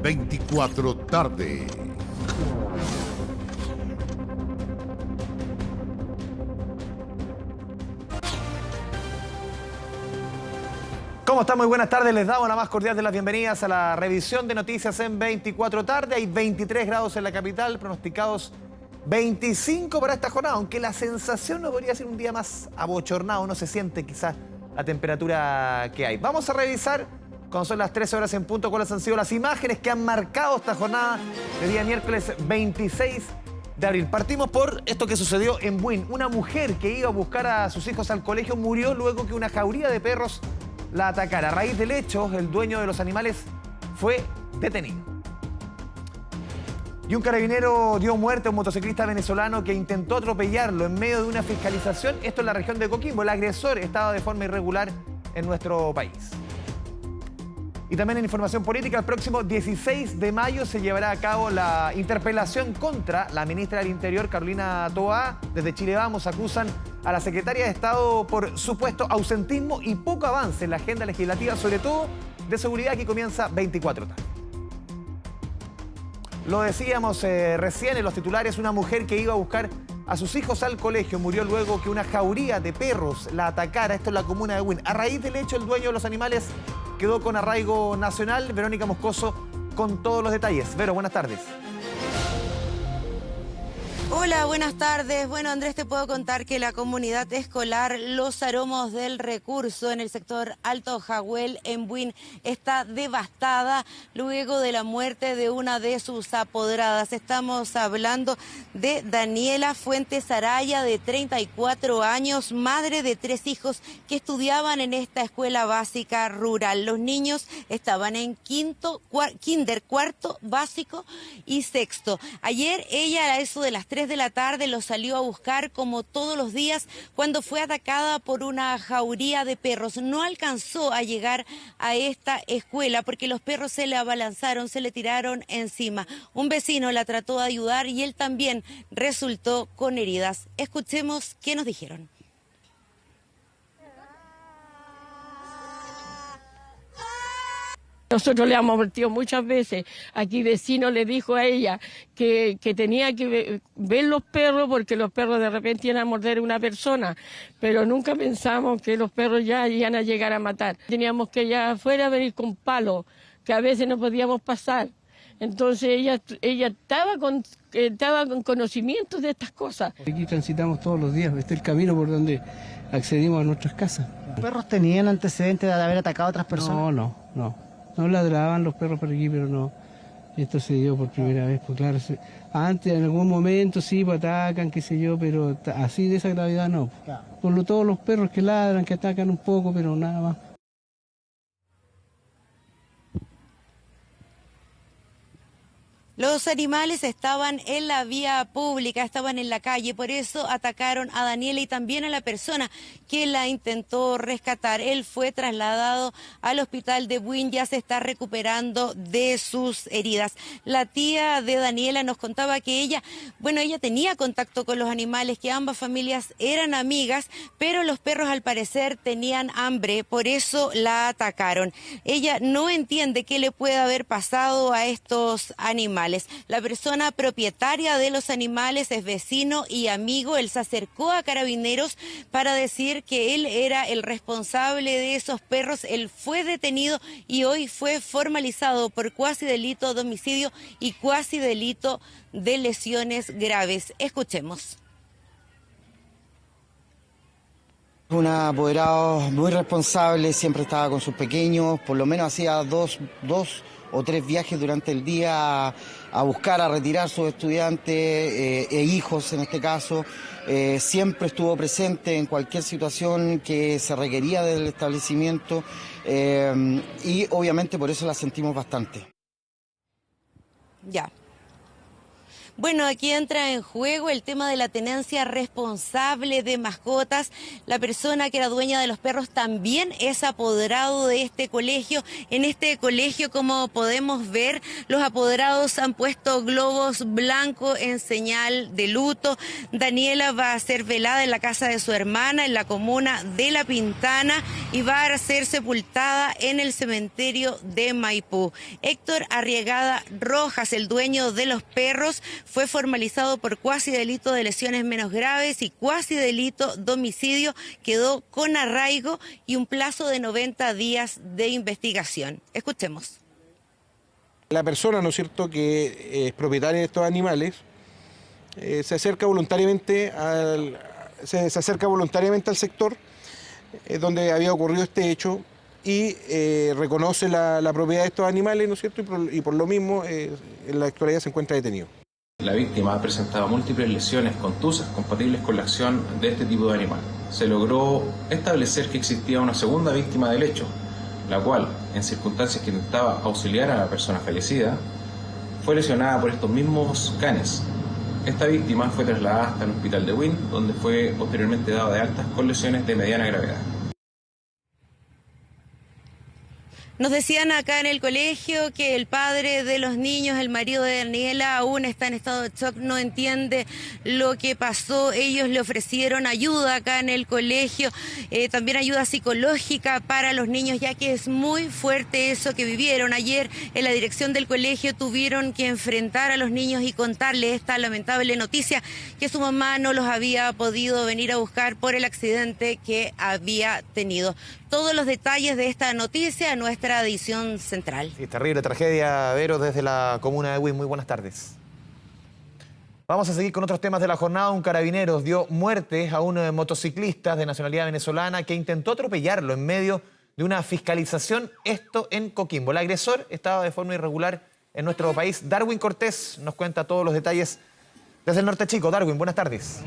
24 tarde. ¿Cómo están? Muy buenas tardes. Les damos la más cordial de las bienvenidas a la revisión de noticias en 24 tarde. Hay 23 grados en la capital, pronosticados 25 para esta jornada, aunque la sensación no podría ser un día más abochornado, no se siente quizás la temperatura que hay. Vamos a revisar, cuando son las 13 horas en punto, cuáles han sido las imágenes que han marcado esta jornada de día miércoles 26 de abril. Partimos por esto que sucedió en Buin. Una mujer que iba a buscar a sus hijos al colegio murió luego que una jauría de perros la atacara. A raíz del hecho, el dueño de los animales fue detenido. Y un carabinero dio muerte a un motociclista venezolano que intentó atropellarlo en medio de una fiscalización. Esto en la región de Coquimbo. El agresor estaba de forma irregular en nuestro país. Y también en información política, el próximo 16 de mayo se llevará a cabo la interpelación contra la ministra del Interior, Carolina Toá. Desde Chile Vamos acusan a la secretaria de Estado por supuesto ausentismo y poco avance en la agenda legislativa, sobre todo de seguridad, que comienza 24 tarde. Lo decíamos recién en los titulares, una mujer que iba a buscar a sus hijos al colegio murió luego que una jauría de perros la atacara. Esto en la comuna de Buin. A raíz del hecho, el dueño de los animales quedó con arraigo nacional. Verónica Moscoso con todos los detalles. Vero, buenas tardes. Hola, buenas tardes. Bueno, Andrés, te puedo contar que la comunidad escolar Los Aromos del Recurso en el sector Alto Jahuel en Buin está devastada luego de la muerte de una de sus apoderadas. Estamos hablando de Daniela Fuentes Araya, de 34 años, madre de 3 hijos que estudiaban en esta escuela básica rural. Los niños estaban en kinder, cuarto básico y sexto. Ayer ella, a eso de las 3 de la tarde, lo salió a buscar como todos los días cuando fue atacada por una jauría de perros. No alcanzó a llegar a esta escuela porque los perros se le abalanzaron, se le tiraron encima. Un vecino la trató de ayudar y él también resultó con heridas. Escuchemos qué nos dijeron. Nosotros le hemos advertido muchas veces. Aquí vecino le dijo a ella que tenía que ver los perros porque los perros de repente iban a morder a una persona, pero nunca pensamos que los perros ya iban a llegar a matar. Teníamos que allá afuera venir con palos, que a veces no podíamos pasar. Entonces ella estaba con conocimientos de estas cosas. Aquí transitamos todos los días, este es el camino por donde accedimos a nuestras casas. ¿Los perros tenían antecedentes de haber atacado a otras personas? No. No ladraban los perros por aquí, pero no. Esto se dio por primera vez, pues claro. Antes, en algún momento, sí, pues atacan, qué sé yo, pero así de esa gravedad no. Claro. Todos los perros que ladran, que atacan un poco, pero nada más. Los animales estaban en la vía pública, estaban en la calle, por eso atacaron a Daniela y también a la persona que la intentó rescatar. Él fue trasladado al hospital de Buin, ya se está recuperando de sus heridas. La tía de Daniela nos contaba que ella tenía contacto con los animales, que ambas familias eran amigas, pero los perros al parecer tenían hambre, por eso la atacaron. Ella no entiende qué le puede haber pasado a estos animales. La persona propietaria de los animales es vecino y amigo. Él se acercó a Carabineros para decir que él era el responsable de esos perros. Él fue detenido y hoy fue formalizado por cuasi delito de homicidio y cuasi delito de lesiones graves. Escuchemos. Un apoderado muy responsable, siempre estaba con sus pequeños, por lo menos hacía dos o 3 viajes durante el día a buscar, a retirar a sus estudiantes e hijos en este caso. Siempre estuvo presente en cualquier situación que se requería del establecimiento y obviamente por eso la sentimos bastante. Ya. Bueno, aquí entra en juego el tema de la tenencia responsable de mascotas. La persona que era dueña de los perros también es apoderado de este colegio. En este colegio, como podemos ver, los apoderados han puesto globos blancos en señal de luto. Daniela va a ser velada en la casa de su hermana, en la comuna de La Pintana, y va a ser sepultada en el cementerio de Maipú. Héctor Arriagada Rojas, el dueño de los perros, fue formalizado por cuasi delito de lesiones menos graves y cuasi delito de homicidio. Quedó con arraigo y un plazo de 90 días de investigación. Escuchemos. La persona, ¿no es cierto?, que es propietaria de estos animales, se acerca voluntariamente al sector donde había ocurrido este hecho y reconoce la propiedad de estos animales, ¿no es cierto?, y por lo mismo en la actualidad se encuentra detenido. La víctima ha presentado múltiples lesiones contusas compatibles con la acción de este tipo de animal. Se logró establecer que existía una segunda víctima del hecho, la cual, en circunstancias que intentaba auxiliar a la persona fallecida, fue lesionada por estos mismos canes. Esta víctima fue trasladada hasta el hospital de Buin, donde fue posteriormente dada de alta con lesiones de mediana gravedad. Nos decían acá en el colegio que el padre de los niños, el marido de Daniela, aún está en estado de shock, no entiende lo que pasó. Ellos le ofrecieron ayuda acá en el colegio, también ayuda psicológica para los niños, ya que es muy fuerte eso que vivieron. Ayer en la dirección del colegio tuvieron que enfrentar a los niños y contarle esta lamentable noticia, que su mamá no los había podido venir a buscar por el accidente que había tenido. Todos los detalles de esta noticia en nuestra edición central. Sí, terrible tragedia, Vero, desde la comuna de Buin. Muy buenas tardes. Vamos a seguir con otros temas de la jornada. Un carabinero dio muerte a un motociclista de nacionalidad venezolana que intentó atropellarlo en medio de una fiscalización, esto en Coquimbo. El agresor estaba de forma irregular en nuestro país. Darwin Cortés nos cuenta todos los detalles desde el Norte Chico. Darwin, buenas tardes.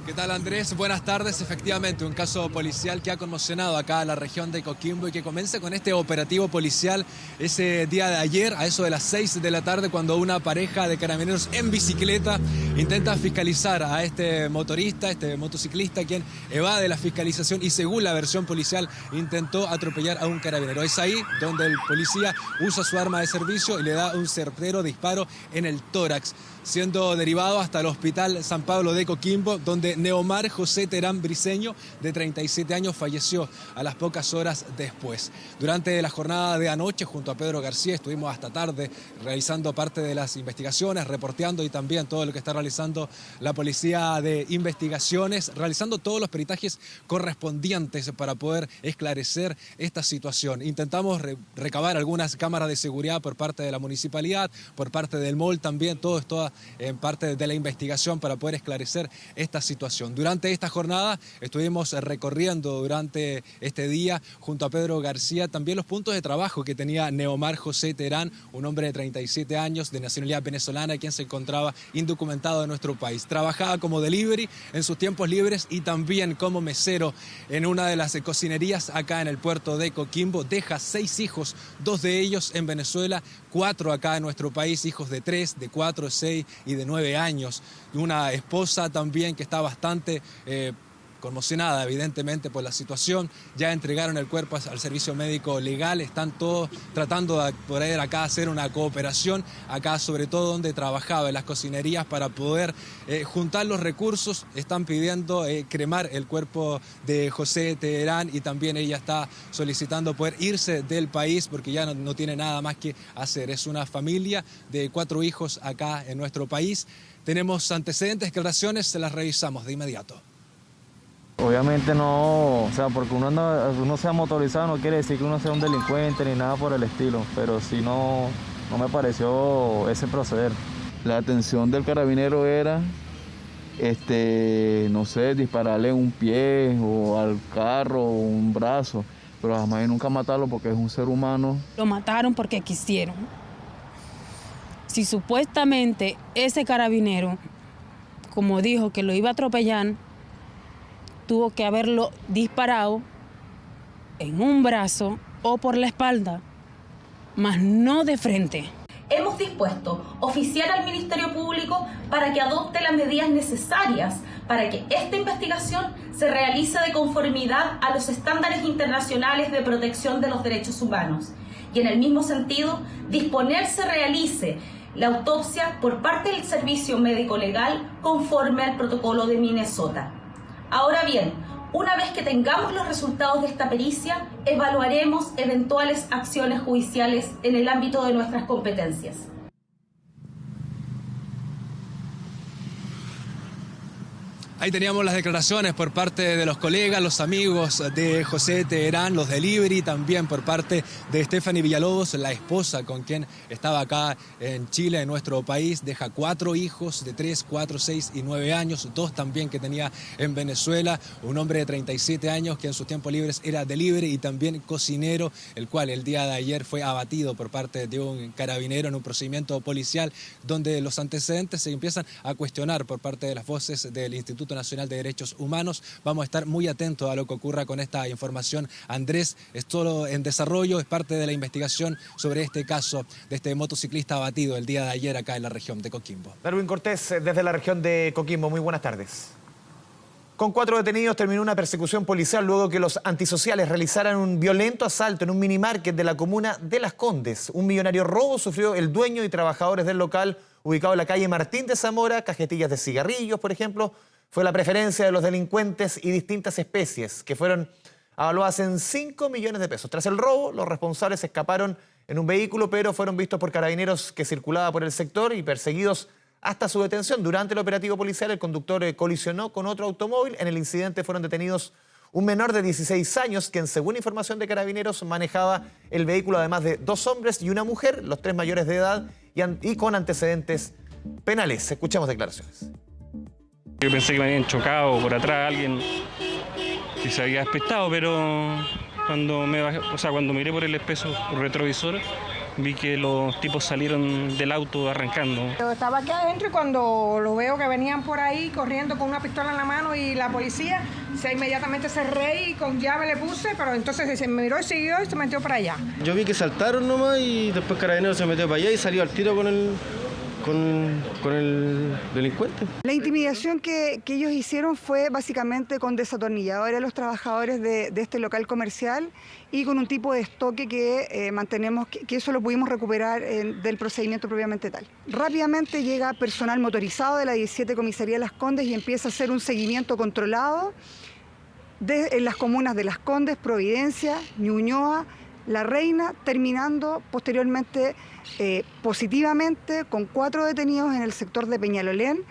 ¿Qué tal, Andrés? Buenas tardes. Efectivamente, un caso policial que ha conmocionado acá a la región de Coquimbo y que comienza con este operativo policial ese día de ayer, a eso de las 6 de la tarde, cuando una pareja de carabineros en bicicleta intenta fiscalizar a este motorista, este motociclista, quien evade la fiscalización y, según la versión policial, intentó atropellar a un carabinero. Es ahí donde el policía usa su arma de servicio y le da un certero disparo en el tórax, siendo derivado hasta el Hospital San Pablo de Coquimbo, donde Neomar José Terán Briceño, de 37 años, falleció a las pocas horas después. Durante la jornada de anoche, junto a Pedro García, estuvimos hasta tarde realizando parte de las investigaciones, reporteando y también todo lo que está realizando la Policía de Investigaciones, realizando todos los peritajes correspondientes para poder esclarecer esta situación. Intentamos recabar algunas cámaras de seguridad por parte de la municipalidad, por parte del MOL también, todo esto en parte de la investigación para poder esclarecer esta situación. Durante esta jornada estuvimos recorriendo durante este día junto a Pedro García también los puntos de trabajo que tenía Neomar José Terán, un hombre de 37 años de nacionalidad venezolana, quien se encontraba indocumentado en nuestro país. Trabajaba como delivery en sus tiempos libres y también como mesero en una de las cocinerías acá en el puerto de Coquimbo. Deja 6 hijos, 2 de ellos en Venezuela, 4 acá en nuestro país, hijos de 3, de 4, 6 y de 9 años. Una esposa también que está bastante conmocionada, evidentemente, por la situación. Ya entregaron el cuerpo al servicio médico legal, están todos tratando de poder acá hacer una cooperación, acá sobre todo donde trabajaba, en las cocinerías, para poder juntar los recursos. Están pidiendo cremar el cuerpo de José Terán y también ella está solicitando poder irse del país porque ya no tiene nada más que hacer. Es una familia de 4 hijos acá en nuestro país. Tenemos antecedentes, declaraciones, se las revisamos de inmediato. Obviamente no, o sea, porque uno sea motorizado no quiere decir que uno sea un delincuente ni nada por el estilo, pero sí no me pareció ese proceder. La atención del carabinero era, no sé, dispararle un pie o al carro o un brazo, pero jamás y nunca matarlo porque es un ser humano. Lo mataron porque quisieron. Si supuestamente ese carabinero, como dijo que lo iba a atropellar, tuvo que haberlo disparado en un brazo o por la espalda, mas no de frente. hemos dispuesto oficiar al Ministerio Público para que adopte las medidas necesarias para que esta investigación se realice de conformidad a los estándares internacionales de protección de los derechos humanos. Y en el mismo sentido, disponer se realice la autopsia por parte del Servicio Médico Legal conforme al protocolo de Minnesota. Ahora bien, una vez que tengamos los resultados de esta pericia, evaluaremos eventuales acciones judiciales en el ámbito de nuestras competencias. Ahí teníamos las declaraciones por parte de los colegas, los amigos de José Teherán, los delivery, también por parte de Stephanie Villalobos, la esposa con quien estaba acá en Chile, en nuestro país. Deja 4 hijos de 3, 4, 6 y 9 años, 2 también que tenía en Venezuela. Un hombre de 37 años que en sus tiempos libres era delivery y también cocinero, el cual el día de ayer fue abatido por parte de un carabinero en un procedimiento policial donde los antecedentes se empiezan a cuestionar por parte de las voces del Instituto Nacional de Derechos Humanos. Vamos a estar muy atentos a lo que ocurra con esta información. Andrés, es todo en desarrollo, es parte de la investigación sobre este caso de este motociclista abatido el día de ayer acá en la región de Coquimbo. Darwin Cortés, desde la región de Coquimbo, muy buenas tardes. Con 4 detenidos terminó una persecución policial luego que los antisociales realizaran un violento asalto en un minimarket de la comuna de Las Condes. Un millonario robo sufrió el dueño y trabajadores del local ubicado en la calle Martín de Zamora. Cajetillas de cigarrillos, por ejemplo, fue la preferencia de los delincuentes y distintas especies que fueron avaluadas en 5 millones de pesos. Tras el robo, los responsables escaparon en un vehículo, pero fueron vistos por carabineros que circulaba por el sector y perseguidos hasta su detención. Durante el operativo policial, el conductor colisionó con otro automóvil. En el incidente fueron detenidos un menor de 16 años, quien, según información de carabineros, manejaba el vehículo, además de 2 hombres y una mujer, los 3 mayores de edad y con antecedentes penales. Escuchamos declaraciones. Yo pensé que me habían chocado por atrás alguien que se había despistado, pero cuando me bajé, cuando miré por el espejo retrovisor, vi que los tipos salieron del auto arrancando. Yo estaba aquí adentro y cuando lo veo que venían por ahí corriendo con una pistola en la mano y la policía, inmediatamente cerré y con llave le puse, pero entonces se me miró y siguió y se metió para allá. Yo vi que saltaron nomás y después Carabineros se metió para allá y salió al tiro con el delincuente. La intimidación que ellos hicieron fue básicamente con desatornilladores a los trabajadores de este local comercial y con un tipo de estoque que mantenemos, que eso lo pudimos recuperar del procedimiento propiamente tal. Rápidamente llega personal motorizado de la 17 Comisaría de Las Condes y empieza a hacer un seguimiento controlado en las comunas de Las Condes, Providencia, Ñuñoa, La Reina, terminando posteriormente positivamente con 4 detenidos en el sector de Peñalolén.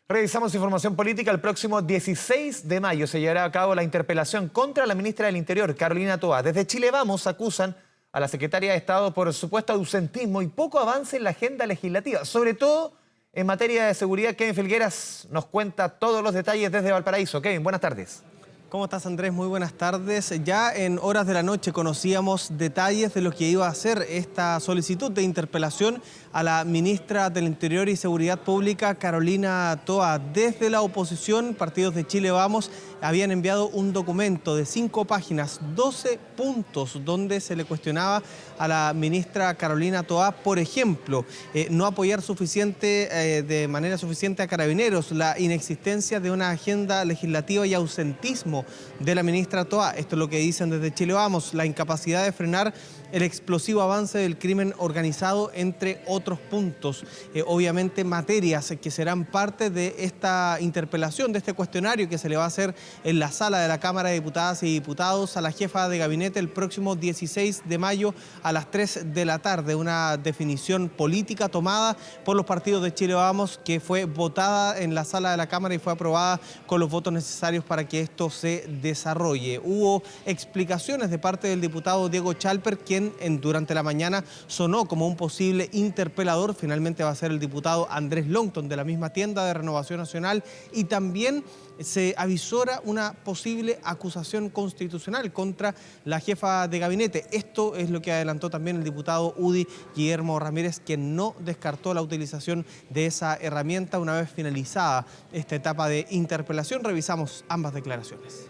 Revisamos información política. El próximo 16 de mayo se llevará a cabo la interpelación contra la ministra del Interior, Carolina Toá. Desde Chile Vamos acusan a la secretaria de Estado por supuesto ausentismo y poco avance en la agenda legislativa, sobre todo en materia de seguridad. Kevin Filgueras nos cuenta todos los detalles desde Valparaíso. Kevin, buenas tardes. ¿Cómo estás, Andrés? Muy buenas tardes. Ya en horas de la noche conocíamos detalles de lo que iba a ser esta solicitud de interpelación a la ministra del Interior y Seguridad Pública, Carolina Toá. Desde la oposición, partidos de Chile Vamos habían enviado un documento de 5 páginas, 12 puntos, donde se le cuestionaba a la ministra Carolina Toá, por ejemplo, no apoyar de manera suficiente a Carabineros, la inexistencia de una agenda legislativa y ausentismo de la ministra Toá. Esto es lo que dicen desde Chile Vamos, la incapacidad de frenar el explosivo avance del crimen organizado, entre otros puntos. Obviamente materias que serán parte de esta interpelación, de este cuestionario que se le va a hacer en la sala de la Cámara de Diputadas y Diputados a la jefa de gabinete el próximo 16 de mayo a las 3 de la tarde. Una definición política tomada por los partidos de Chile Vamos que fue votada en la sala de la Cámara y fue aprobada con los votos necesarios para que esto se desarrolle. Hubo explicaciones de parte del diputado Diego Chalper, quien durante la mañana sonó como un posible interpelador. Finalmente va a ser el diputado Andrés Longton de la misma tienda de Renovación Nacional, y también se avisora una posible acusación constitucional contra la jefa de gabinete. Esto es lo que adelantó también el diputado UDI Guillermo Ramírez, quien no descartó la utilización de esa herramienta una vez finalizada esta etapa de interpelación. Revisamos ambas declaraciones.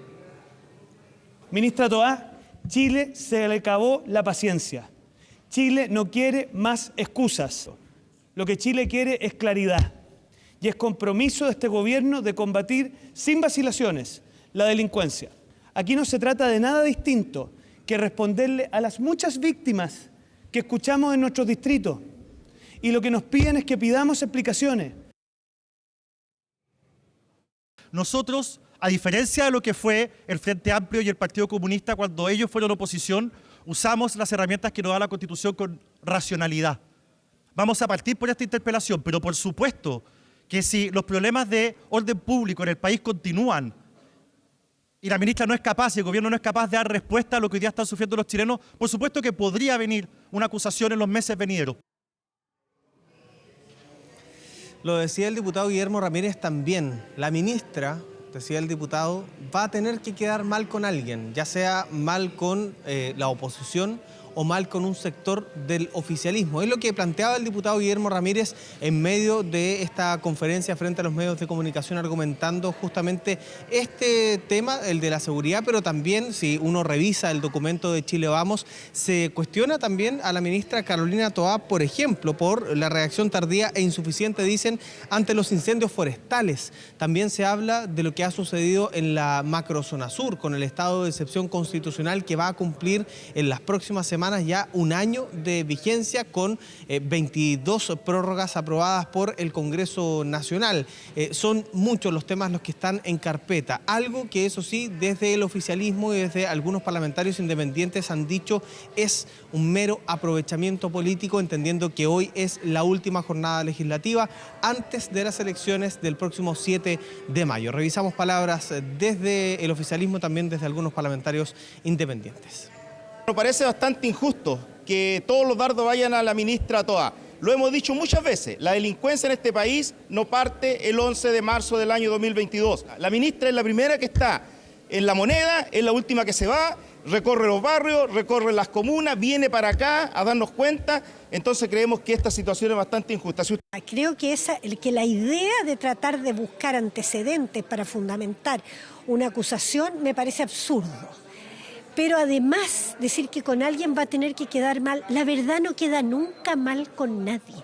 Ministra Toá, Chile se le acabó la paciencia. Chile no quiere más excusas. Lo que Chile quiere es claridad. Y es compromiso de este gobierno de combatir sin vacilaciones la delincuencia. Aquí no se trata de nada distinto que responderle a las muchas víctimas que escuchamos en nuestros distritos. Y lo que nos piden es que pidamos explicaciones. Nosotros, a diferencia de lo que fue el Frente Amplio y el Partido Comunista cuando ellos fueron oposición, usamos las herramientas que nos da la Constitución con racionalidad. Vamos a partir por esta interpelación, pero por supuesto que si los problemas de orden público en el país continúan y la ministra no es capaz y el gobierno no es capaz de dar respuesta a lo que hoy día están sufriendo los chilenos, por supuesto que podría venir una acusación en los meses venideros. Lo decía el diputado Guillermo Ramírez también. La ministra, decía el diputado, va a tener que quedar mal con alguien, ya sea mal con la oposición o mal con un sector del oficialismo. Es lo que planteaba el diputado Guillermo Ramírez en medio de esta conferencia frente a los medios de comunicación, argumentando justamente este tema, el de la seguridad, pero también, si uno revisa el documento de Chile Vamos, se cuestiona también a la ministra Carolina Toá, por ejemplo, por la reacción tardía e insuficiente, dicen, ante los incendios forestales. También se habla de lo que ha sucedido en la macrozona sur, con el estado de excepción constitucional que va a cumplir en las próximas semanas ya un año de vigencia, con 22 prórrogas aprobadas por el Congreso Nacional. Son muchos los temas los que están en carpeta, algo que eso sí, desde el oficialismo y desde algunos parlamentarios independientes han dicho es un mero aprovechamiento político, entendiendo que hoy es la última jornada legislativa antes de las elecciones del próximo 7 de mayo. Revisamos palabras desde el oficialismo, también desde algunos parlamentarios independientes. Nos parece bastante injusto que todos los dardos vayan a la ministra Toá. Lo hemos dicho muchas veces, la delincuencia en este país no parte el 11 de marzo del año 2022. La ministra es la primera que está en La Moneda, es la última que se va, recorre los barrios, recorre las comunas, viene para acá a darnos cuenta. Entonces creemos que esta situación es bastante injusta. Creo que la idea de tratar de buscar antecedentes para fundamentar una acusación me parece absurdo. Pero además, decir que con alguien va a tener que quedar mal, la verdad no queda nunca mal con nadie.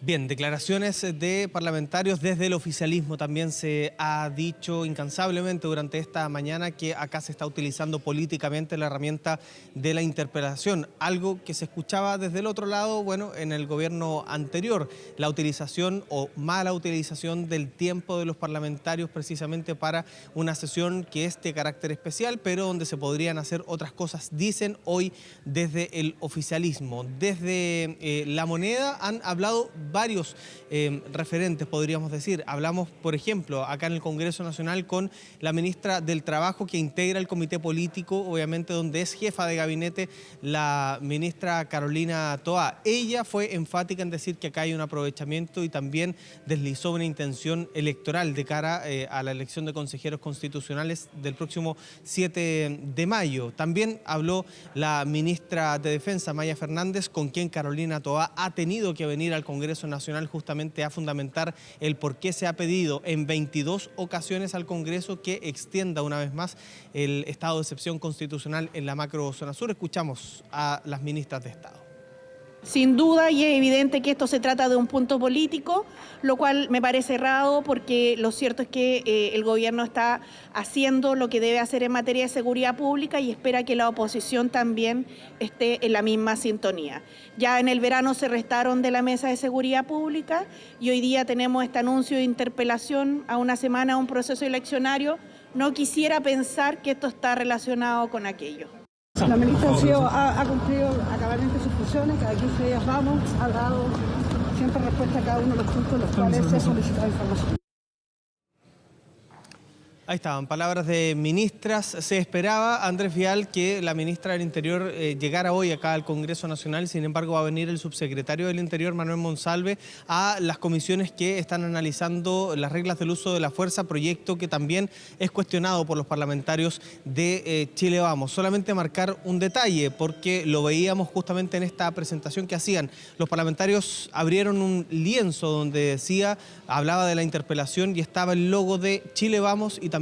Bien, declaraciones de parlamentarios desde el oficialismo. También se ha dicho incansablemente durante esta mañana que acá se está utilizando políticamente la herramienta de la interpelación, algo que se escuchaba desde el otro lado, bueno, en el gobierno anterior, la utilización o mala utilización del tiempo de los parlamentarios precisamente para una sesión que es de carácter especial, pero donde se podrían hacer otras cosas, dicen hoy desde el oficialismo. Desde La Moneda han hablado varios referentes, podríamos decir. Hablamos, por ejemplo, acá en el Congreso Nacional con la ministra del Trabajo, que integra el comité político, obviamente donde es jefa de gabinete la ministra Carolina Toá. Ella fue enfática en decir que acá hay un aprovechamiento y también deslizó una intención electoral de cara a la elección de consejeros constitucionales del próximo 7 de mayo. También habló la ministra de Defensa, Maya Fernández, con quien Carolina Toá ha tenido que venir al Congreso Nacional justamente a fundamentar el por qué se ha pedido en 22 ocasiones al Congreso que extienda una vez más el estado de excepción constitucional en la macrozona sur. Escuchamos a las ministras de Estado. Sin duda, y es evidente que esto se trata de un punto político, lo cual me parece errado, porque lo cierto es que el gobierno está haciendo lo que debe hacer en materia de seguridad pública y espera que la oposición también esté en la misma sintonía. Ya en el verano se restaron de la mesa de seguridad pública y hoy día tenemos este anuncio de interpelación a una semana, a un proceso eleccionario. No quisiera pensar que esto está relacionado con aquello. La ministra ha cumplido cabalmente sus funciones, cada 15 días vamos, ha dado siempre respuesta a cada uno de los puntos en los cuales se ha solicitado información. Ahí estaban, palabras de ministras. Se esperaba, Andrés Vial, que la ministra del Interior llegara hoy acá al Congreso Nacional. Sin embargo, va a venir el subsecretario del Interior, Manuel Monsalve, a las comisiones que están analizando las reglas del uso de la fuerza, proyecto que también es cuestionado por los parlamentarios de Chile Vamos. Solamente marcar un detalle, porque lo veíamos justamente en esta presentación que hacían. Los parlamentarios abrieron un lienzo donde decía, hablaba de la interpelación y estaba el logo de Chile Vamos y también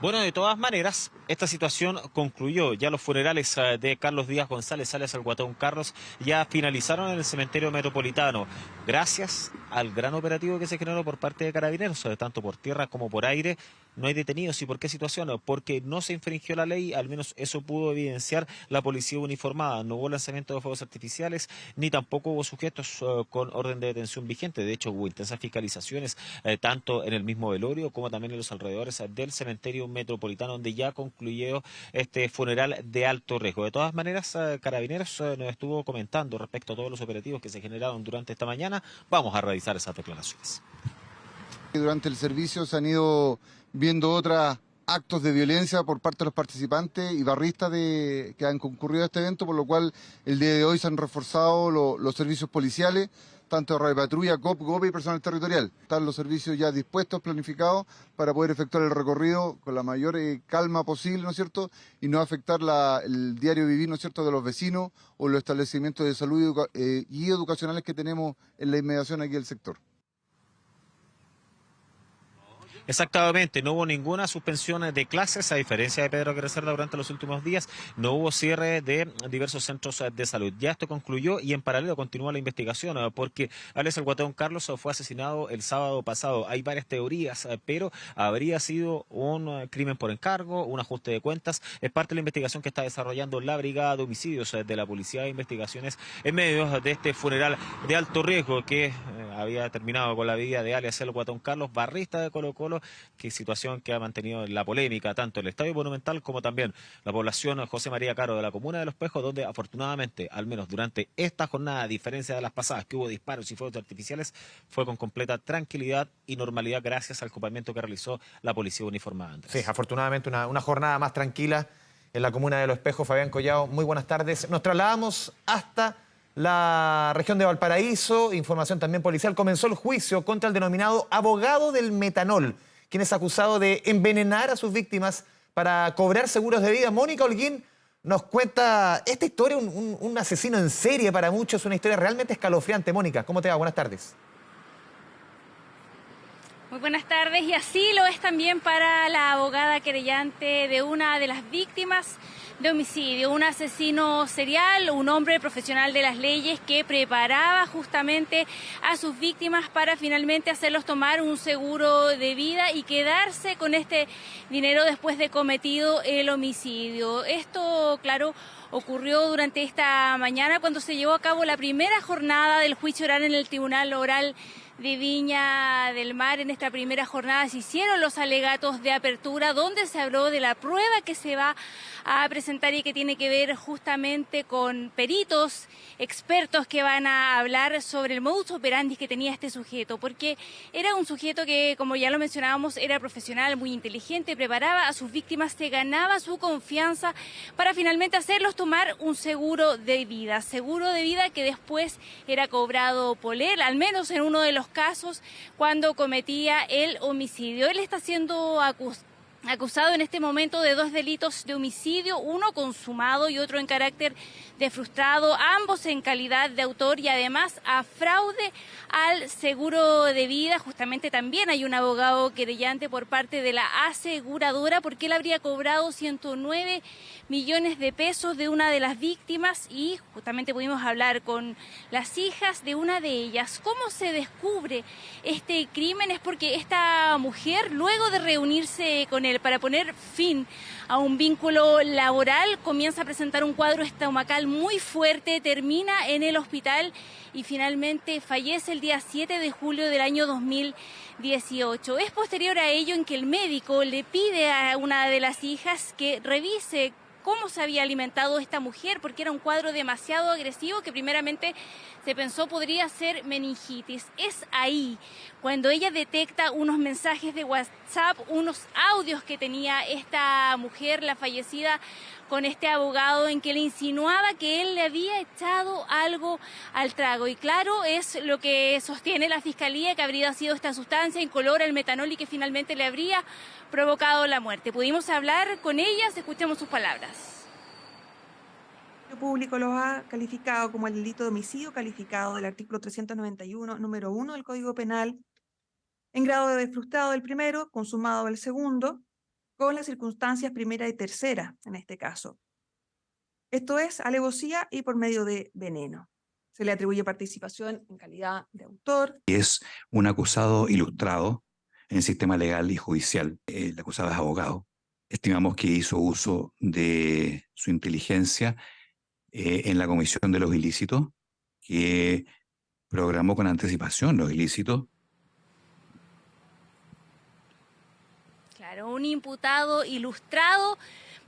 Bueno, de todas maneras, esta situación concluyó. Ya los funerales de Carlos Díaz González, alias el Guatón Carlos, ya finalizaron en el cementerio metropolitano, gracias al gran operativo que se generó por parte de Carabineros, tanto por tierra como por aire. No hay detenidos. ¿Y por qué situación? Porque no se infringió la ley, al menos eso pudo evidenciar la policía uniformada. No hubo lanzamiento de fuegos artificiales, ni tampoco hubo sujetos con orden de detención vigente. De hecho, hubo intensas fiscalizaciones, tanto en el mismo velorio como también en los alrededores del cementerio metropolitano, donde ya concluyó este funeral de alto riesgo. De todas maneras, Carabineros nos estuvo comentando respecto a todos los operativos que se generaron durante esta mañana. Vamos a revisar esas declaraciones. Durante el servicio se han ido viendo otros actos de violencia por parte de los participantes y barristas que han concurrido a este evento, por lo cual el día de hoy se han reforzado los servicios policiales, tanto de Radiopatrulla, COP, GOPE y personal territorial. Están los servicios ya dispuestos, planificados, para poder efectuar el recorrido con la mayor calma posible, ¿no es cierto?, y no afectar el diario vivir, ¿no es cierto?, de los vecinos o los establecimientos de salud y educacionales que tenemos en la inmediación aquí del sector. Exactamente, no hubo ninguna suspensión de clases, a diferencia de Pedro Aguirre Cerda durante los últimos días, no hubo cierre de diversos centros de salud. Ya esto concluyó y en paralelo continúa la investigación, porque alias el Guatón Carlos fue asesinado el sábado pasado. Hay varias teorías, pero habría sido un crimen por encargo, un ajuste de cuentas. Es parte de la investigación que está desarrollando la Brigada de Homicidios de la Policía de Investigaciones en medio de este funeral de alto riesgo que había terminado con la vida de alias el Guatón Carlos, barrista de Colo-Colo, que situación que ha mantenido la polémica tanto el Estadio Monumental como también la población José María Caro de la comuna de Los Pejos, donde afortunadamente, al menos durante esta jornada, a diferencia de las pasadas que hubo disparos y fuegos artificiales, fue con completa tranquilidad y normalidad gracias al copamiento que realizó la policía uniformada. Andrés. Sí, afortunadamente una jornada más tranquila en la comuna de Los Pejos. Fabián Collado, muy buenas tardes. Nos trasladamos hasta la región de Valparaíso. Información también policial. Comenzó el juicio contra el denominado abogado del metanol, quien es acusado de envenenar a sus víctimas para cobrar seguros de vida. Mónica Holguín nos cuenta esta historia, un asesino en serie para muchos, una historia realmente escalofriante. Mónica, ¿cómo te va? Buenas tardes. Muy buenas tardes, y así lo es también para la abogada querellante de una de las víctimas de homicidio, un asesino serial, un hombre profesional de las leyes que preparaba justamente a sus víctimas para finalmente hacerlos tomar un seguro de vida y quedarse con este dinero después de cometido el homicidio. Esto, claro, ocurrió durante esta mañana cuando se llevó a cabo la primera jornada del juicio oral en el Tribunal Oral de Viña del Mar. En esta primera jornada se hicieron los alegatos de apertura, donde se habló de la prueba que se va a presentar y que tiene que ver justamente con peritos expertos que van a hablar sobre el modus operandi que tenía este sujeto, porque era un sujeto que, como ya lo mencionábamos, era profesional, muy inteligente, preparaba a sus víctimas, se ganaba su confianza para finalmente hacerlos tomar un seguro de vida que después era cobrado por él, al menos en uno de los casos cuando cometía el homicidio. Él está siendo acusado en este momento de 2 delitos de homicidio, uno consumado y otro en carácter de frustrado, ambos en calidad de autor y además a fraude al seguro de vida. Justamente también hay un abogado querellante por parte de la aseguradora porque él habría cobrado 109 millones de pesos de una de las víctimas y justamente pudimos hablar con las hijas de una de ellas. ¿Cómo se descubre este crimen? Es porque esta mujer, luego de reunirse con él para poner fin a un vínculo laboral, comienza a presentar un cuadro estomacal muy fuerte, termina en el hospital y finalmente fallece el día 7 de julio del año 2018. Es posterior a ello en que el médico le pide a una de las hijas que revise cómo se había alimentado esta mujer, porque era un cuadro demasiado agresivo que primeramente se pensó podría ser meningitis. Es ahí cuando ella detecta unos mensajes de WhatsApp, unos audios que tenía esta mujer, la fallecida, con este abogado en que le insinuaba que él le había echado algo al trago. Y claro, es lo que sostiene la Fiscalía, que habría sido esta sustancia incolora, el metanol, y que finalmente le habría provocado la muerte. Pudimos hablar con ellas, escuchemos sus palabras. El público los ha calificado como el delito de homicidio calificado del artículo 391, número 1 del Código Penal, en grado de frustrado del primero, consumado del segundo, con las circunstancias primera y tercera en este caso. Esto es alevosía y por medio de veneno. Se le atribuye participación en calidad de autor. Es un acusado ilustrado en el sistema legal y judicial. El acusado es abogado. Estimamos que hizo uso de su inteligencia en la comisión de los ilícitos, que programó con anticipación los ilícitos. Claro, un imputado ilustrado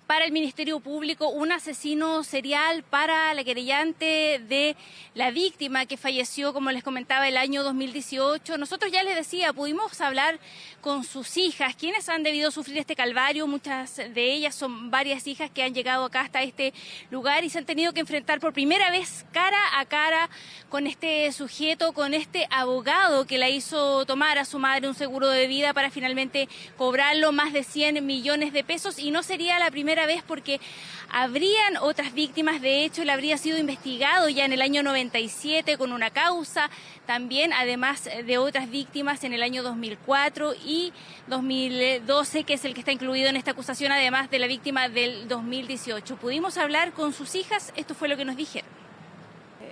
para el Ministerio Público, un asesino serial para la querellante de la víctima que falleció, como les comentaba, el año 2018. Nosotros ya les decía, pudimos hablar con sus hijas, quienes han debido sufrir este calvario. Muchas de ellas son varias hijas que han llegado acá hasta este lugar y se han tenido que enfrentar por primera vez cara a cara con este sujeto, con este abogado que la hizo tomar a su madre un seguro de vida para finalmente cobrarlo más de 100 millones de pesos. Y no sería la primera vez, porque habrían otras víctimas. De hecho, él habría sido investigado ya en el año 97 con una causa, también además de otras víctimas en el año 2004 y 2012, que es el que está incluido en esta acusación, además de la víctima del 2018. Pudimos hablar con sus hijas, esto fue lo que nos dijeron.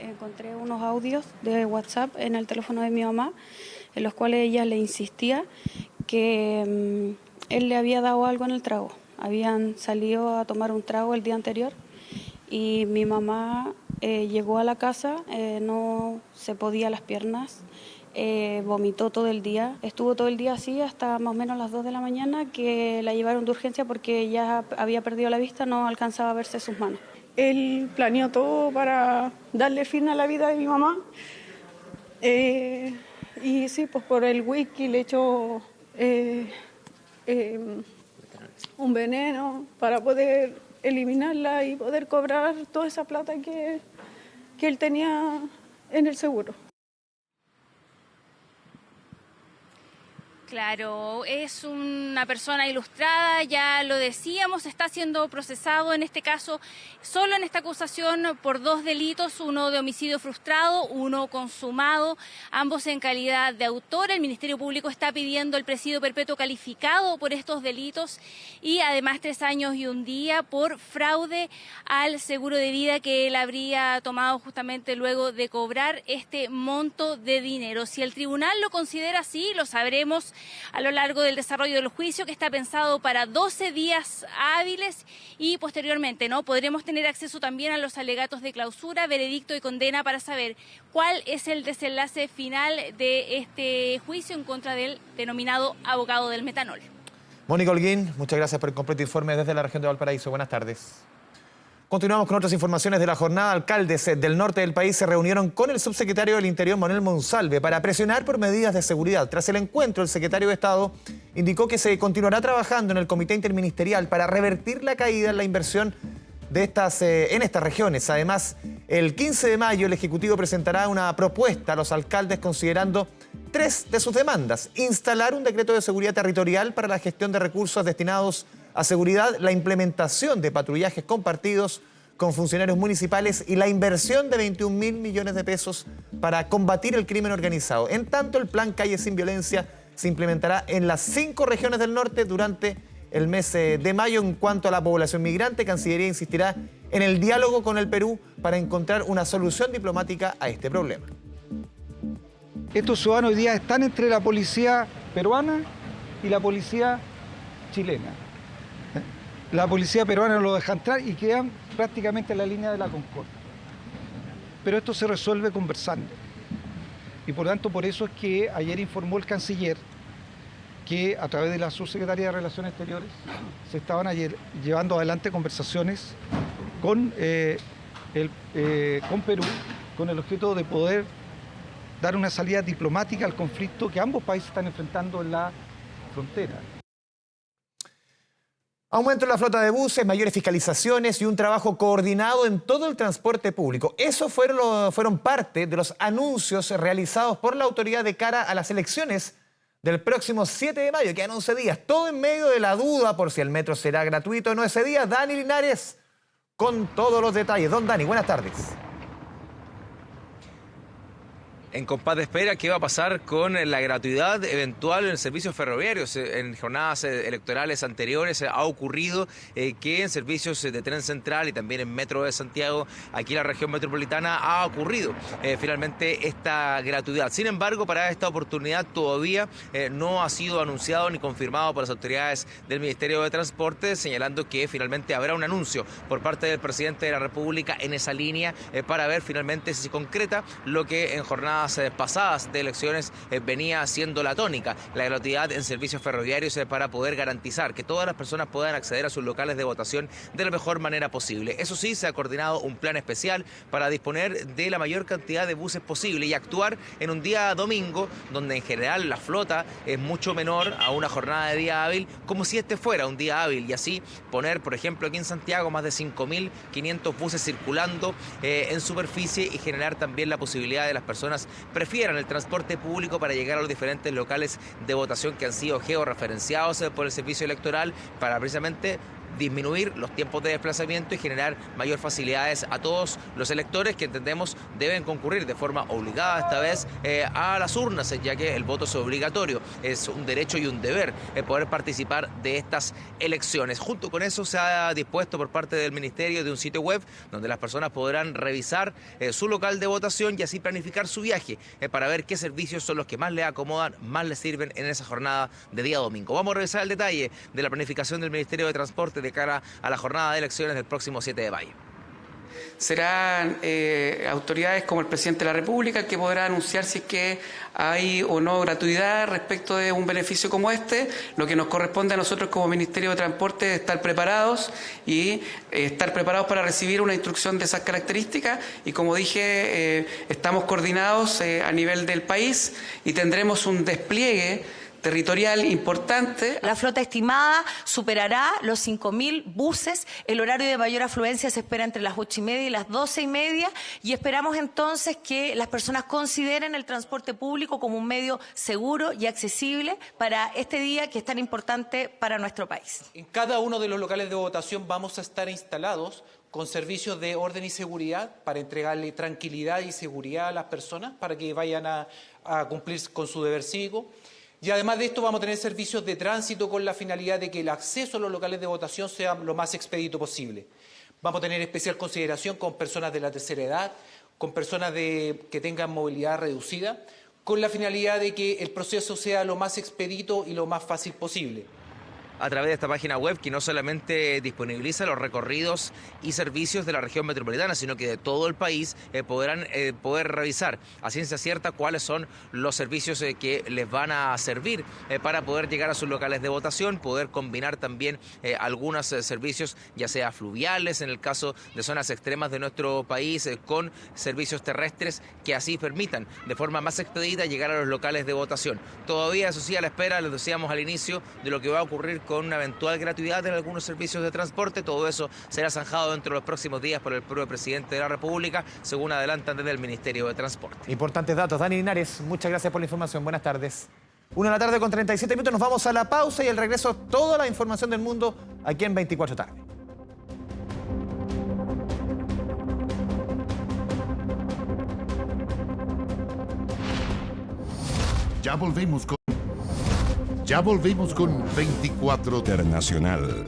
Encontré unos audios de WhatsApp en el teléfono de mi mamá, en los cuales ella le insistía que él le había dado algo en el trago. Habían salido a tomar un trago el día anterior y mi mamá llegó a la casa, no se podía las piernas, vomitó todo el día, estuvo todo el día así hasta más o menos las 2 de la mañana, que la llevaron de urgencia porque ya había perdido la vista, no alcanzaba a verse sus manos. Él planeó todo para darle fin a la vida de mi mamá. Y sí, pues por el whisky le echó un veneno para poder eliminarla y poder cobrar toda esa plata que él tenía en el seguro. Claro, es una persona ilustrada, ya lo decíamos, está siendo procesado en este caso, solo en esta acusación, por 2 delitos, uno de homicidio frustrado, uno consumado, ambos en calidad de autor. El Ministerio Público está pidiendo el presidio perpetuo calificado por estos delitos y además 3 años y 1 día por fraude al seguro de vida que él habría tomado justamente luego de cobrar este monto de dinero. Si el tribunal lo considera así, lo sabremos a lo largo del desarrollo del juicio, que está pensado para 12 días hábiles, y posteriormente podremos tener acceso también a los alegatos de clausura, veredicto y condena para saber cuál es el desenlace final de este juicio en contra del denominado abogado del metanol. Mónica Holguín, muchas gracias por el completo informe desde la región de Valparaíso. Buenas tardes. Continuamos con otras informaciones de la jornada. Alcaldes del norte del país se reunieron con el subsecretario del Interior, Manuel Monsalve, para presionar por medidas de seguridad. Tras el encuentro, el secretario de Estado indicó que se continuará trabajando en el comité interministerial para revertir la caída en la inversión de en estas regiones. Además, el 15 de mayo el Ejecutivo presentará una propuesta a los alcaldes considerando 3 de sus demandas: instalar un decreto de seguridad territorial para la gestión de recursos destinados a seguridad, la implementación de patrullajes compartidos con funcionarios municipales y la inversión de 21.000 millones de pesos para combatir el crimen organizado. En tanto, el plan Calle Sin Violencia se implementará en las 5 regiones del norte durante el mes de mayo. En cuanto a la población migrante, Cancillería insistirá en el diálogo con el Perú para encontrar una solución diplomática a este problema. Estos ciudadanos hoy día están entre la policía peruana y la policía chilena. La policía peruana no lo deja entrar y quedan prácticamente en la línea de la Concordia. Pero esto se resuelve conversando. Y por tanto, por eso es que ayer informó el canciller que a través de la subsecretaría de Relaciones Exteriores se estaban ayer llevando adelante conversaciones con Perú, con el objeto de poder dar una salida diplomática al conflicto que ambos países están enfrentando en la frontera. Aumento en la flota de buses, mayores fiscalizaciones y un trabajo coordinado en todo el transporte público. Eso fueron parte de los anuncios realizados por la autoridad de cara a las elecciones del próximo 7 de mayo, quedan 11 días. Todo en medio de la duda por si el metro será gratuito o no ese día. Dani Linares con todos los detalles. Don Dani, buenas tardes. En compás de espera, ¿qué va a pasar con la gratuidad eventual en servicios ferroviarios? En jornadas electorales anteriores ha ocurrido que en servicios de tren central y también en Metro de Santiago, aquí en la región metropolitana, ha ocurrido finalmente esta gratuidad. Sin embargo, para esta oportunidad todavía no ha sido anunciado ni confirmado por las autoridades del Ministerio de Transporte, señalando que finalmente habrá un anuncio por parte del presidente de la República en esa línea para ver finalmente si se concreta lo que en jornadas pasadas de elecciones venía siendo la tónica, la gratuidad en servicios ferroviarios para poder garantizar que todas las personas puedan acceder a sus locales de votación de la mejor manera posible. Eso sí, se ha coordinado un plan especial para disponer de la mayor cantidad de buses posible y actuar en un día domingo, donde en general la flota es mucho menor a una jornada de día hábil, como si este fuera un día hábil, y así poner, por ejemplo, aquí en Santiago más de 5.500 buses circulando en superficie y generar también la posibilidad de las personas prefieran el transporte público para llegar a los diferentes locales de votación que han sido georreferenciados por el servicio electoral, para precisamente disminuir los tiempos de desplazamiento y generar mayor facilidades a todos los electores que entendemos deben concurrir de forma obligada esta vez a las urnas, ya que el voto es obligatorio, es un derecho y un deber poder participar de estas elecciones. Junto con eso se ha dispuesto por parte del Ministerio de un sitio web donde las personas podrán revisar su local de votación y así planificar su viaje para ver qué servicios son los que más les acomodan, más les sirven en esa jornada de día domingo. Vamos a revisar el detalle de la planificación del Ministerio de Transporte de cara a la jornada de elecciones del próximo 7 de mayo. Serán autoridades como el presidente de la República que podrá anunciar si es que hay o no gratuidad respecto de un beneficio como este. Lo que nos corresponde a nosotros como Ministerio de Transporte es estar preparados para recibir una instrucción de esas características y, como dije, estamos coordinados a nivel del país y tendremos un despliegue territorial importante. La flota estimada superará los 5.000 buses. El horario de mayor afluencia se espera entre las 8:30 y las 12:30 y esperamos entonces que las personas consideren el transporte público como un medio seguro y accesible para este día que es tan importante para nuestro país. En cada uno de los locales de votación vamos a estar instalados con servicios de orden y seguridad para entregarle tranquilidad y seguridad a las personas para que vayan a cumplir con su deber cívico. Y además de esto vamos a tener servicios de tránsito con la finalidad de que el acceso a los locales de votación sea lo más expedito posible. Vamos a tener especial consideración con personas de la tercera edad, con personas que tengan movilidad reducida, con la finalidad de que el proceso sea lo más expedito y lo más fácil posible. A través de esta página web que no solamente disponibiliza los recorridos y servicios de la región metropolitana, sino que de todo el país podrán poder revisar a ciencia cierta cuáles son los servicios que les van a servir para poder llegar a sus locales de votación, poder combinar también algunos servicios, ya sea fluviales en el caso de zonas extremas de nuestro país, con servicios terrestres que así permitan de forma más expedita llegar a los locales de votación. Todavía, eso sí, a la espera, les decíamos al inicio, de lo que va a ocurrir con una eventual gratuidad en algunos servicios de transporte. Todo eso será zanjado dentro de los próximos días por el propio presidente de la República, según adelantan desde el Ministerio de Transporte. Importantes datos. Dani Linares, muchas gracias por la información. Buenas tardes. 1:37 nos vamos a la pausa y al regreso toda la información del mundo aquí en 24 tarde. Ya volvemos con 24 Internacional.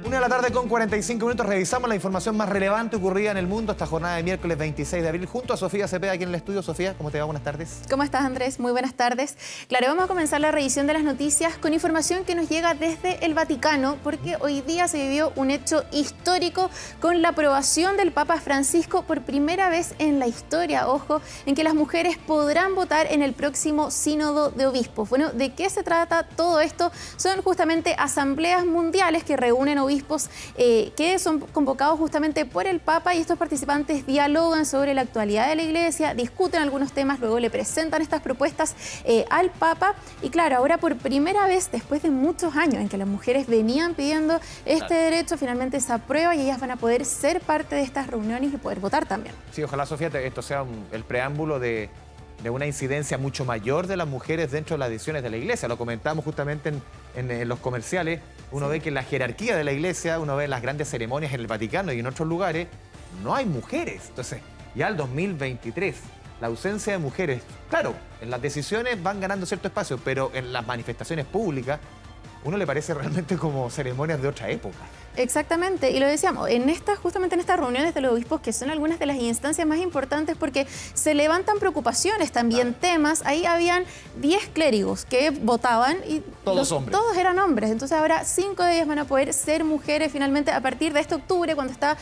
1:45 revisamos la información más relevante ocurrida en el mundo esta jornada de miércoles 26 de abril junto a Sofía Cepeda aquí en el estudio. Sofía, ¿cómo te va? Buenas tardes. ¿Cómo estás, Andrés? Muy buenas tardes. Claro, vamos a comenzar la revisión de las noticias con información que nos llega desde el Vaticano, porque hoy día se vivió un hecho histórico con la aprobación del Papa Francisco por primera vez en la historia, ojo, en que las mujeres podrán votar en el próximo Sínodo de Obispos. Bueno, ¿de qué se trata todo esto? Son justamente asambleas mundiales que reúnen obispos que son convocados justamente por el Papa y estos participantes dialogan sobre la actualidad de la Iglesia, discuten algunos temas, luego le presentan estas propuestas al Papa y claro, ahora por primera vez después de muchos años en que las mujeres venían pidiendo este derecho, finalmente se aprueba y ellas van a poder ser parte de estas reuniones y poder votar también. Sí, ojalá, Sofía, esto sea el preámbulo de una incidencia mucho mayor de las mujeres dentro de las decisiones de la Iglesia. Lo comentamos justamente en los comerciales. Uno ve que en la jerarquía de la Iglesia, uno ve las grandes ceremonias en el Vaticano y en otros lugares, no hay mujeres. Entonces, ya el 2023, la ausencia de mujeres. Claro, en las decisiones van ganando cierto espacio, pero en las manifestaciones públicas uno le parece realmente como ceremonias de otra época. Exactamente, y lo decíamos, justamente en estas reuniones de los obispos, que son algunas de las instancias más importantes porque se levantan preocupaciones, también temas. Ahí habían 10 clérigos que votaban y todos hombres. Todos eran hombres, entonces ahora 5 de ellas van a poder ser mujeres finalmente a partir de este octubre, cuando está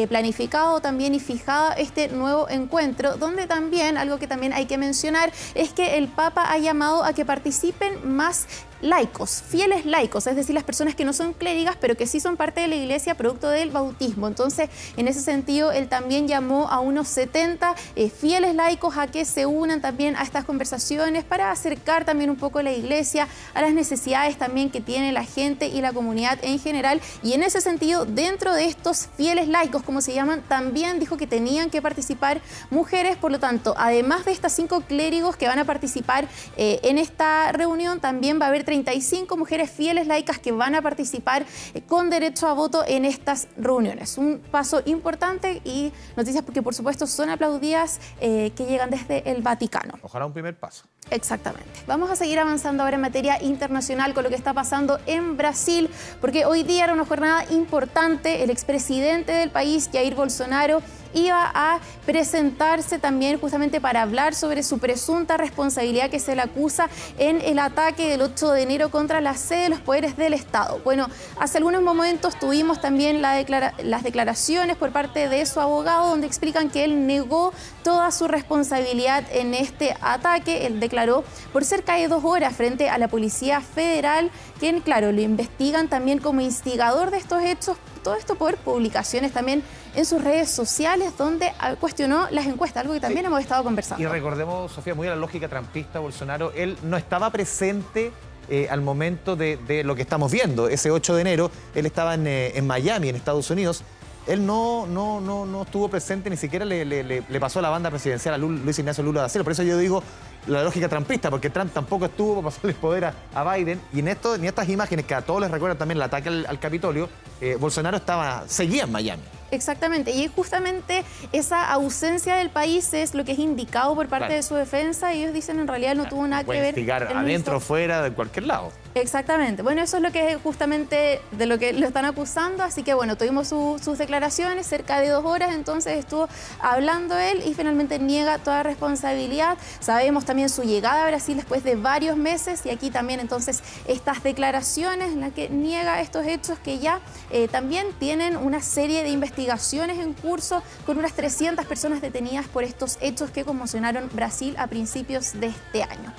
planificado también y fijado este nuevo encuentro, donde también, algo que también hay que mencionar, es que el Papa ha llamado a que participen más laicos, fieles laicos, es decir, las personas que no son clérigas, pero que sí son parte de la iglesia producto del bautismo. Entonces, en ese sentido, él también llamó a unos 70 fieles laicos a que se unan también a estas conversaciones para acercar también un poco la iglesia a las necesidades también que tiene la gente y la comunidad en general. Y en ese sentido, dentro de estos fieles laicos, como se llaman, también dijo que tenían que participar mujeres. Por lo tanto, además de estas 5 clérigos que van a participar en esta reunión, también va a haber 35 mujeres fieles laicas que van a participar con derecho a voto en estas reuniones. Un paso importante y noticias porque, por supuesto, son aplaudidas que llegan desde el Vaticano. Ojalá un primer paso. Exactamente. Vamos a seguir avanzando ahora en materia internacional con lo que está pasando en Brasil, porque hoy día era una jornada importante. El expresidente del país, Jair Bolsonaro, iba a presentarse también justamente para hablar sobre su presunta responsabilidad que se le acusa en el ataque del 8 de enero contra la sede de los poderes del Estado. Bueno, hace algunos momentos tuvimos también las declaraciones por parte de su abogado, donde explican que él negó toda su responsabilidad en este ataque. Él declaró por cerca de 2 horas frente a la Policía Federal, quien, claro, lo investigan también como instigador de estos hechos. Todo esto por publicaciones también en sus redes sociales, donde cuestionó las encuestas, algo que también hemos estado conversando. Y recordemos, Sofía, muy a la lógica trampista, Bolsonaro, él no estaba presente al momento de lo que estamos viendo. Ese 8 de enero, él estaba en Miami, en Estados Unidos. Él no estuvo presente, ni siquiera le pasó la banda presidencial a Luis Ignacio Lula da Silva. Por eso yo digo la lógica trampista, porque Trump tampoco estuvo para pasarle poder a Biden. Y en estas imágenes, que a todos les recuerdan también el ataque al Capitolio, Bolsonaro seguía en Miami. Exactamente, y justamente esa ausencia del país es lo que es indicado por parte de su defensa. Ellos dicen en realidad no tuvo nada que ver. Investigar adentro, fuera, de cualquier lado. Exactamente, bueno, eso es lo que es justamente de lo que lo están acusando, así que bueno, tuvimos sus declaraciones, cerca de 2 horas, entonces estuvo hablando él y finalmente niega toda responsabilidad. Sabemos también su llegada a Brasil después de varios meses y aquí también entonces estas declaraciones en las que niega estos hechos que ya también tienen una serie de investigaciones en curso con unas 300 personas detenidas por estos hechos que conmocionaron Brasil a principios de este año.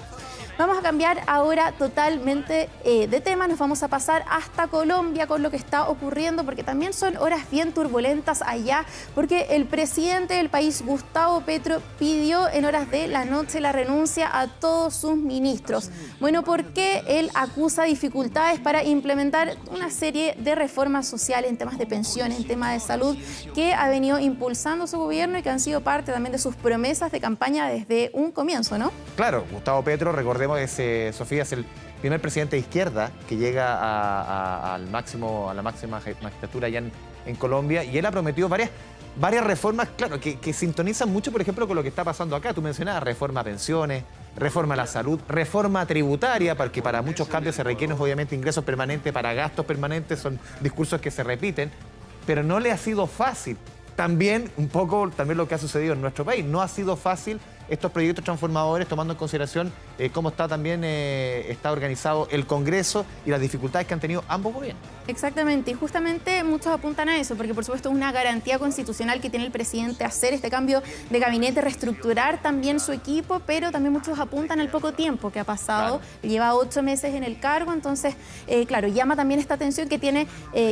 Vamos a cambiar ahora totalmente de tema, nos vamos a pasar hasta Colombia con lo que está ocurriendo, porque también son horas bien turbulentas allá, porque el presidente del país, Gustavo Petro, pidió en horas de la noche la renuncia a todos sus ministros. Bueno, porque él acusa dificultades para implementar una serie de reformas sociales en temas de pensiones, en temas de salud, que ha venido impulsando su gobierno y que han sido parte también de sus promesas de campaña desde un comienzo, ¿no? Claro, Gustavo Petro, recordemos, Sofía, es el primer presidente de izquierda que llega a la máxima magistratura allá en Colombia, y él ha prometido varias reformas, claro, que sintonizan mucho, por ejemplo, con lo que está pasando acá. Tú mencionabas reforma a pensiones, reforma a la salud, reforma tributaria, porque para muchos cambios se requieren obviamente ingresos permanentes para gastos permanentes, son discursos que se repiten, pero no le ha sido fácil. También lo que ha sucedido en nuestro país, no ha sido fácil estos proyectos transformadores, tomando en consideración cómo está organizado el Congreso y las dificultades que han tenido ambos gobiernos. Exactamente, y justamente muchos apuntan a eso, porque por supuesto es una garantía constitucional que tiene el presidente hacer este cambio de gabinete, reestructurar también su equipo, pero también muchos apuntan al poco tiempo que ha pasado, lleva 8 meses en el cargo, entonces, claro, llama también esta atención que tiene,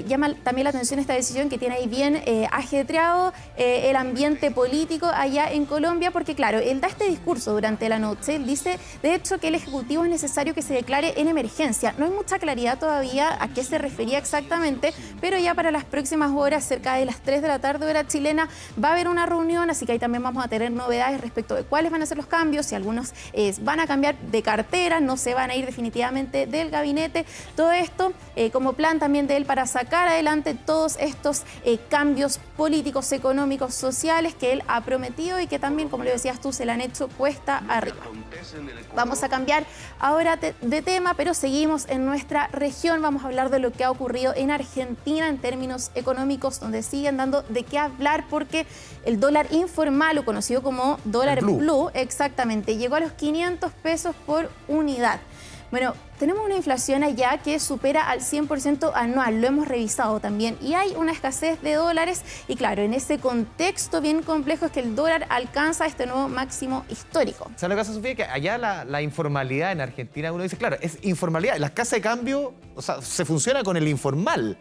llama también la atención esta decisión que tiene ahí bien ajetreado el ambiente político allá en Colombia, porque claro, él da este discurso durante la noche, él dice, de hecho, que el Ejecutivo es necesario que se declare en emergencia. No hay mucha claridad todavía a qué se refería exactamente, pero ya para las próximas horas, cerca de las 3 de la tarde hora chilena, va a haber una reunión, así que ahí también vamos a tener novedades respecto de cuáles van a ser los cambios, si algunos van a cambiar de cartera, no se van a ir definitivamente del gabinete. Todo esto como plan también de él para sacar adelante todos estos cambios políticos, económicos, sociales que él ha prometido y que también, como le decías tú, se le han hecho cuesta arriba. Vamos a cambiar ahora de tema, pero seguimos en nuestra región. Vamos a hablar de lo que ha ocurrido en Argentina en términos económicos, donde siguen dando de qué hablar porque el dólar informal, o conocido como dólar blue, exactamente, llegó a los 500 pesos por unidad. Bueno, tenemos una inflación allá que supera al 100% anual, lo hemos revisado también, y hay una escasez de dólares, y claro, en ese contexto bien complejo es que el dólar alcanza este nuevo máximo histórico. ¿Sabes lo que pasa, Sofía? Que allá la informalidad en Argentina, uno dice, claro, es informalidad, las casas de cambio, o sea, se funciona con el informal.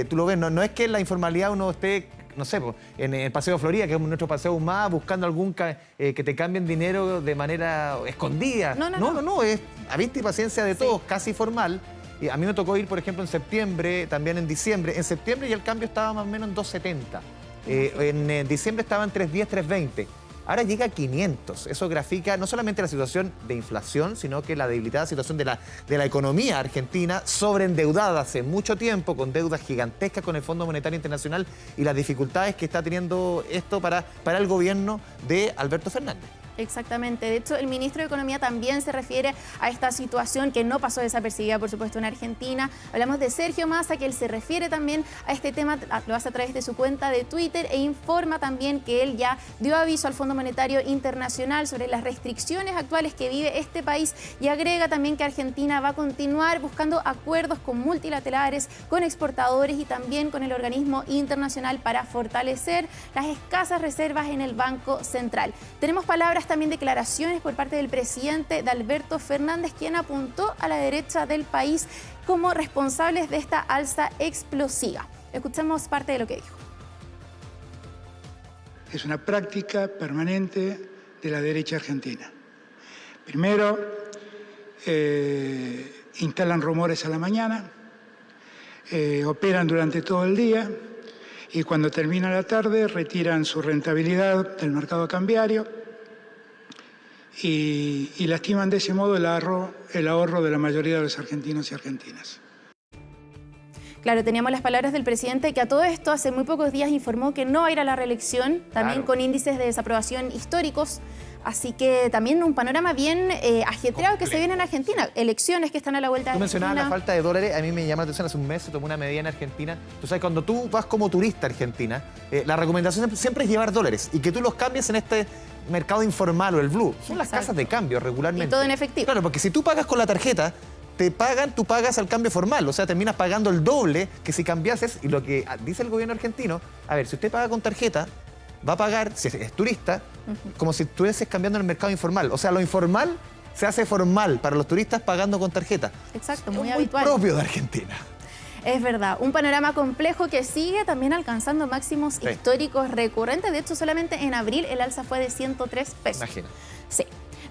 Tú lo ves, no es que en la informalidad uno esté, no sé, en el Paseo Florida, que es nuestro paseo más, buscando algún que te cambien dinero de manera escondida. No, es a vista y paciencia de todos, casi formal. Y a mí me tocó ir, por ejemplo, en septiembre, también en diciembre. En septiembre ya el cambio estaba más o menos en 2.70. En diciembre estaba en 3.10, 3.20. Ahora llega a 500. Eso grafica no solamente la situación de inflación, sino que la debilitada situación de la economía argentina, sobreendeudada hace mucho tiempo, con deudas gigantescas con el Fondo Monetario Internacional y las dificultades que está teniendo esto para el gobierno de Alberto Fernández. Exactamente. De hecho, el ministro de Economía también se refiere a esta situación que no pasó desapercibida, por supuesto, en Argentina. Hablamos de Sergio Massa, que él se refiere también a este tema, lo hace a través de su cuenta de Twitter e informa también que él ya dio aviso al Fondo Monetario Internacional sobre las restricciones actuales que vive este país y agrega también que Argentina va a continuar buscando acuerdos con multilaterales, con exportadores y también con el organismo internacional para fortalecer las escasas reservas en el Banco Central. Tenemos palabras, también declaraciones por parte del presidente de Alberto Fernández, quien apuntó a la derecha del país como responsables de esta alza explosiva. Escuchemos parte de lo que dijo. Es una práctica permanente de la derecha argentina. Primero, instalan rumores a la mañana, operan durante todo el día y cuando termina la tarde retiran su rentabilidad del mercado cambiario y lastiman de ese modo el ahorro de la mayoría de los argentinos y argentinas. Claro, teníamos las palabras del presidente que a todo esto hace muy pocos días informó que no va a ir a la reelección, también con índices de desaprobación históricos. Así que también un panorama bien ajetreado que se viene en Argentina. Elecciones que están a la vuelta de Argentina. Tú mencionabas la falta de dólares. A mí me llama la atención, hace un mes se tomó una medida en Argentina. Tú sabes, cuando tú vas como turista a Argentina, la recomendación siempre es llevar dólares y que tú los cambies en este mercado informal o el blue. Son las casas de cambio regularmente. Y todo en efectivo. Claro, porque si tú pagas con la tarjeta, tú pagas al cambio formal. O sea, terminas pagando el doble que si cambiases. Y lo que dice el gobierno argentino, a ver, si usted paga con tarjeta, va a pagar, si es turista, como si estuvieses cambiando en el mercado informal. O sea, lo informal se hace formal para los turistas pagando con tarjeta. Exacto, muy habitual. Propio de Argentina. Es verdad, un panorama complejo que sigue también alcanzando máximos históricos recurrentes. De hecho, solamente en abril el alza fue de 103 pesos. Imagina. Sí.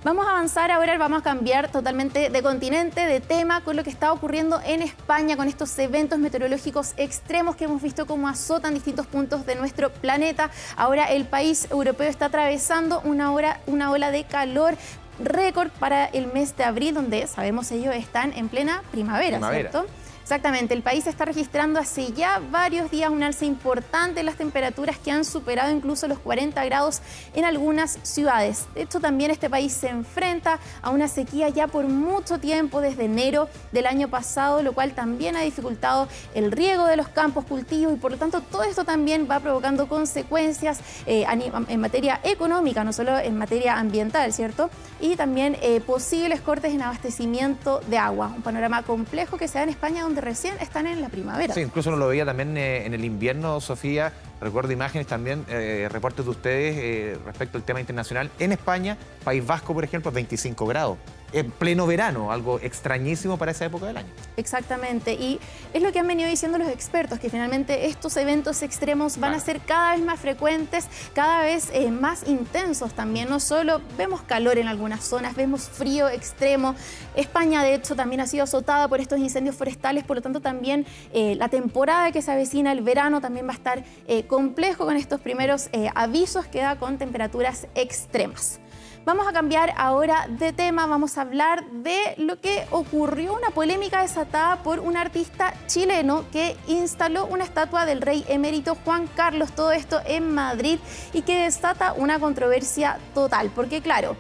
Vamos a avanzar ahora, vamos a cambiar totalmente de continente, de tema, con lo que está ocurriendo en España, con estos eventos meteorológicos extremos que hemos visto cómo azotan distintos puntos de nuestro planeta. Ahora el país europeo está atravesando una ola de calor récord para el mes de abril, donde sabemos ellos están en plena primavera. ¿Cierto? Exactamente, el país está registrando hace ya varios días un alza importante en las temperaturas que han superado incluso los 40 grados en algunas ciudades. De hecho, también este país se enfrenta a una sequía ya por mucho tiempo, desde enero del año pasado, lo cual también ha dificultado el riego de los campos, cultivos y por lo tanto todo esto también va provocando consecuencias en materia económica, no solo en materia ambiental, ¿cierto? Y también posibles cortes en abastecimiento de agua. Un panorama complejo que se da en España, donde recién están en la primavera. Sí, incluso uno lo veía también en el invierno, Sofía, recuerdo imágenes también, reportes de ustedes respecto al tema internacional. En España, País Vasco, por ejemplo, 25 grados. En pleno verano, algo extrañísimo para esa época del año. Exactamente, y es lo que han venido diciendo los expertos, que finalmente estos eventos extremos van a ser cada vez más frecuentes, cada vez más intensos también. No solo vemos calor en algunas zonas, vemos frío extremo. España, de hecho, también ha sido azotada por estos incendios forestales, por lo tanto también la temporada que se avecina, el verano, también va a estar complejo con estos primeros avisos que da con temperaturas extremas. Vamos a cambiar ahora de tema, vamos a hablar de lo que ocurrió, una polémica desatada por un artista chileno que instaló una estatua del rey emérito Juan Carlos, todo esto en Madrid, y que desata una controversia total, porque claro,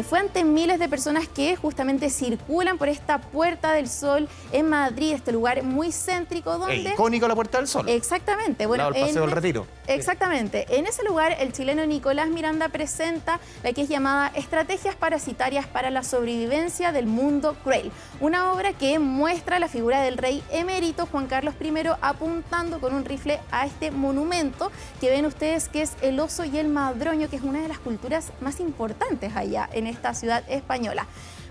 fue ante miles de personas que justamente circulan por esta Puerta del Sol en Madrid, este lugar muy céntrico donde... icónico la Puerta del Sol. Exactamente. Bueno, al Paseo del Retiro. Exactamente. En ese lugar, el chileno Nicolás Miranda presenta la que es llamada Estrategias Parasitarias para la Sobrevivencia del Mundo Cruel, una obra que muestra la figura del rey emérito Juan Carlos I apuntando con un rifle a este monumento que ven ustedes, que es el oso y el madroño, que es una de las culturas más importantes allá en esta ciudad española.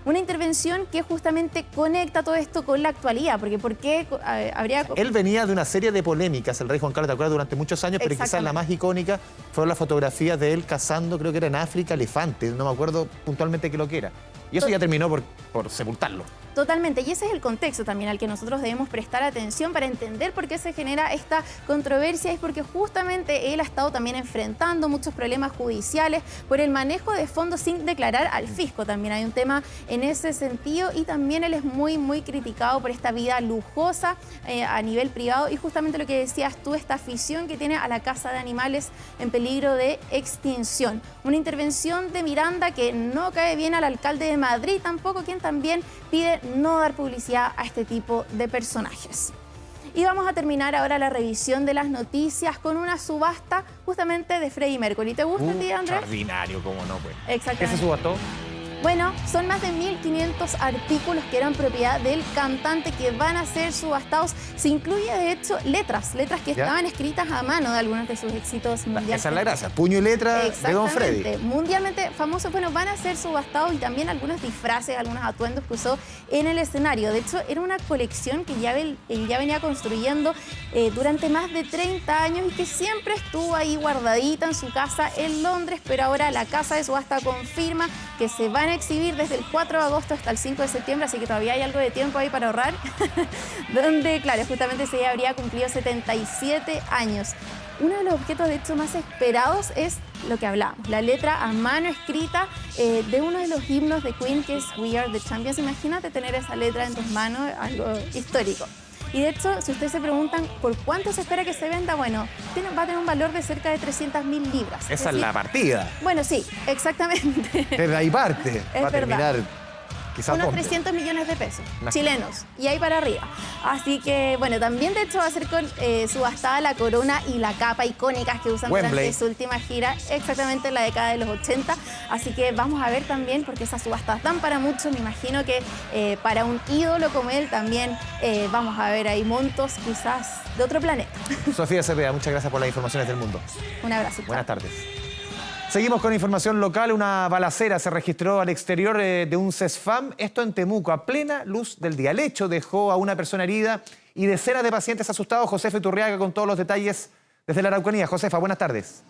Una intervención que justamente conecta todo esto con la actualidad, porque ¿por qué habría...? Él venía de una serie de polémicas, el rey Juan Carlos, ¿te acuerdas? Durante muchos años, pero quizás la más icónica fueron las fotografías de él cazando, creo que era en África, elefantes, no me acuerdo puntualmente qué lo que era. Y eso ya terminó por sepultarlo. Totalmente, y ese es el contexto también al que nosotros debemos prestar atención para entender por qué se genera esta controversia. Es porque justamente él ha estado también enfrentando muchos problemas judiciales por el manejo de fondos sin declarar al fisco. También hay un tema en ese sentido, y también él es muy criticado por esta vida lujosa a nivel privado, y justamente lo que decías tú, esta afición que tiene a la caza de animales en peligro de extinción. Una intervención de Miranda que no cae bien al alcalde de Madrid tampoco, quien también pide no dar publicidad a este tipo de personajes. Y vamos a terminar ahora la revisión de las noticias con una subasta justamente de Freddie Mercury. ¿Te gusta a ti, Andrés? Extraordinario, cómo no, pues. Exactamente. ¿Qué se subastó? Bueno, son más de 1.500 artículos que eran propiedad del cantante que van a ser subastados. Se incluye, de hecho, letras que estaban escritas a mano de algunos de sus éxitos mundiales. Esa es la gracia, puño y letra de Don Freddy. Mundialmente famosos, bueno, van a ser subastados, y también algunos disfraces, algunos atuendos que usó en el escenario. De hecho, era una colección que él ya venía construyendo durante más de 30 años y que siempre estuvo ahí guardadita en su casa en Londres, pero ahora la casa de subasta confirma que se van a exhibir desde el 4 de agosto hasta el 5 de septiembre, así que todavía hay algo de tiempo ahí para ahorrar, donde, claro, justamente se habría cumplido 77 años. Uno de los objetos, de hecho, más esperados es lo que hablamos, la letra a mano escrita de uno de los himnos de Queen, que es We Are the Champions. Imagínate tener esa letra en tus manos, algo histórico. Y de hecho, si ustedes se preguntan por cuánto se espera que se venda, bueno, va a tener un valor de cerca de 300.000 libras. Esa es la partida. Bueno, sí, exactamente. Desde ahí parte. Es va a terminar quizás unos 300 millones de pesos chilenos, y ahí para arriba. Así que, bueno, también de hecho va a ser con subastada la corona y la capa icónicas que usan durante su última gira, exactamente en la década de los 80. Así que vamos a ver también, porque esas subastas dan para mucho. Me imagino que para un ídolo como él también vamos a ver ahí montos quizás de otro planeta. Sofía Cepeda, muchas gracias por las informaciones del mundo. Un abrazo. Buenas tardes. Seguimos con información local. Una balacera se registró al exterior de un CESFAM, esto en Temuco, a plena luz del día. El hecho dejó a una persona herida y decenas de pacientes asustados. Josefa Iturriaga con todos los detalles desde la Araucanía. Josefa, buenas tardes.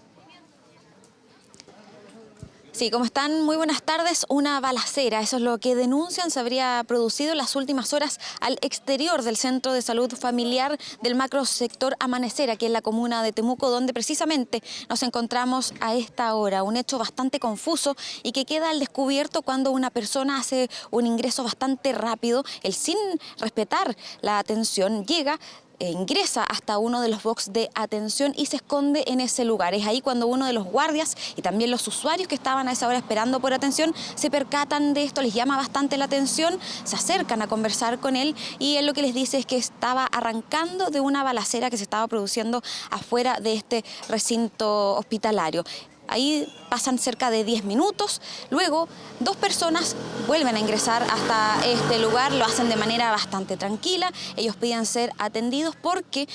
Sí, ¿cómo están? Muy buenas tardes. Una balacera, eso es lo que denuncian, se habría producido en las últimas horas al exterior del Centro de Salud Familiar del macrosector Amanecer, aquí en la comuna de Temuco, donde precisamente nos encontramos a esta hora. Un hecho bastante confuso y que queda al descubierto cuando una persona hace un ingreso bastante rápido, él sin respetar la atención llega, ingresa hasta uno de los box de atención y se esconde en ese lugar. Es ahí cuando uno de los guardias y también los usuarios que estaban a esa hora esperando por atención se percatan de esto, les llama bastante la atención, se acercan a conversar con él y él lo que les dice es que estaba arrancando de una balacera que se estaba produciendo afuera de este recinto hospitalario. Ahí pasan cerca de 10 minutos, luego 2 personas vuelven a ingresar hasta este lugar, lo hacen de manera bastante tranquila, ellos piden ser atendidos porque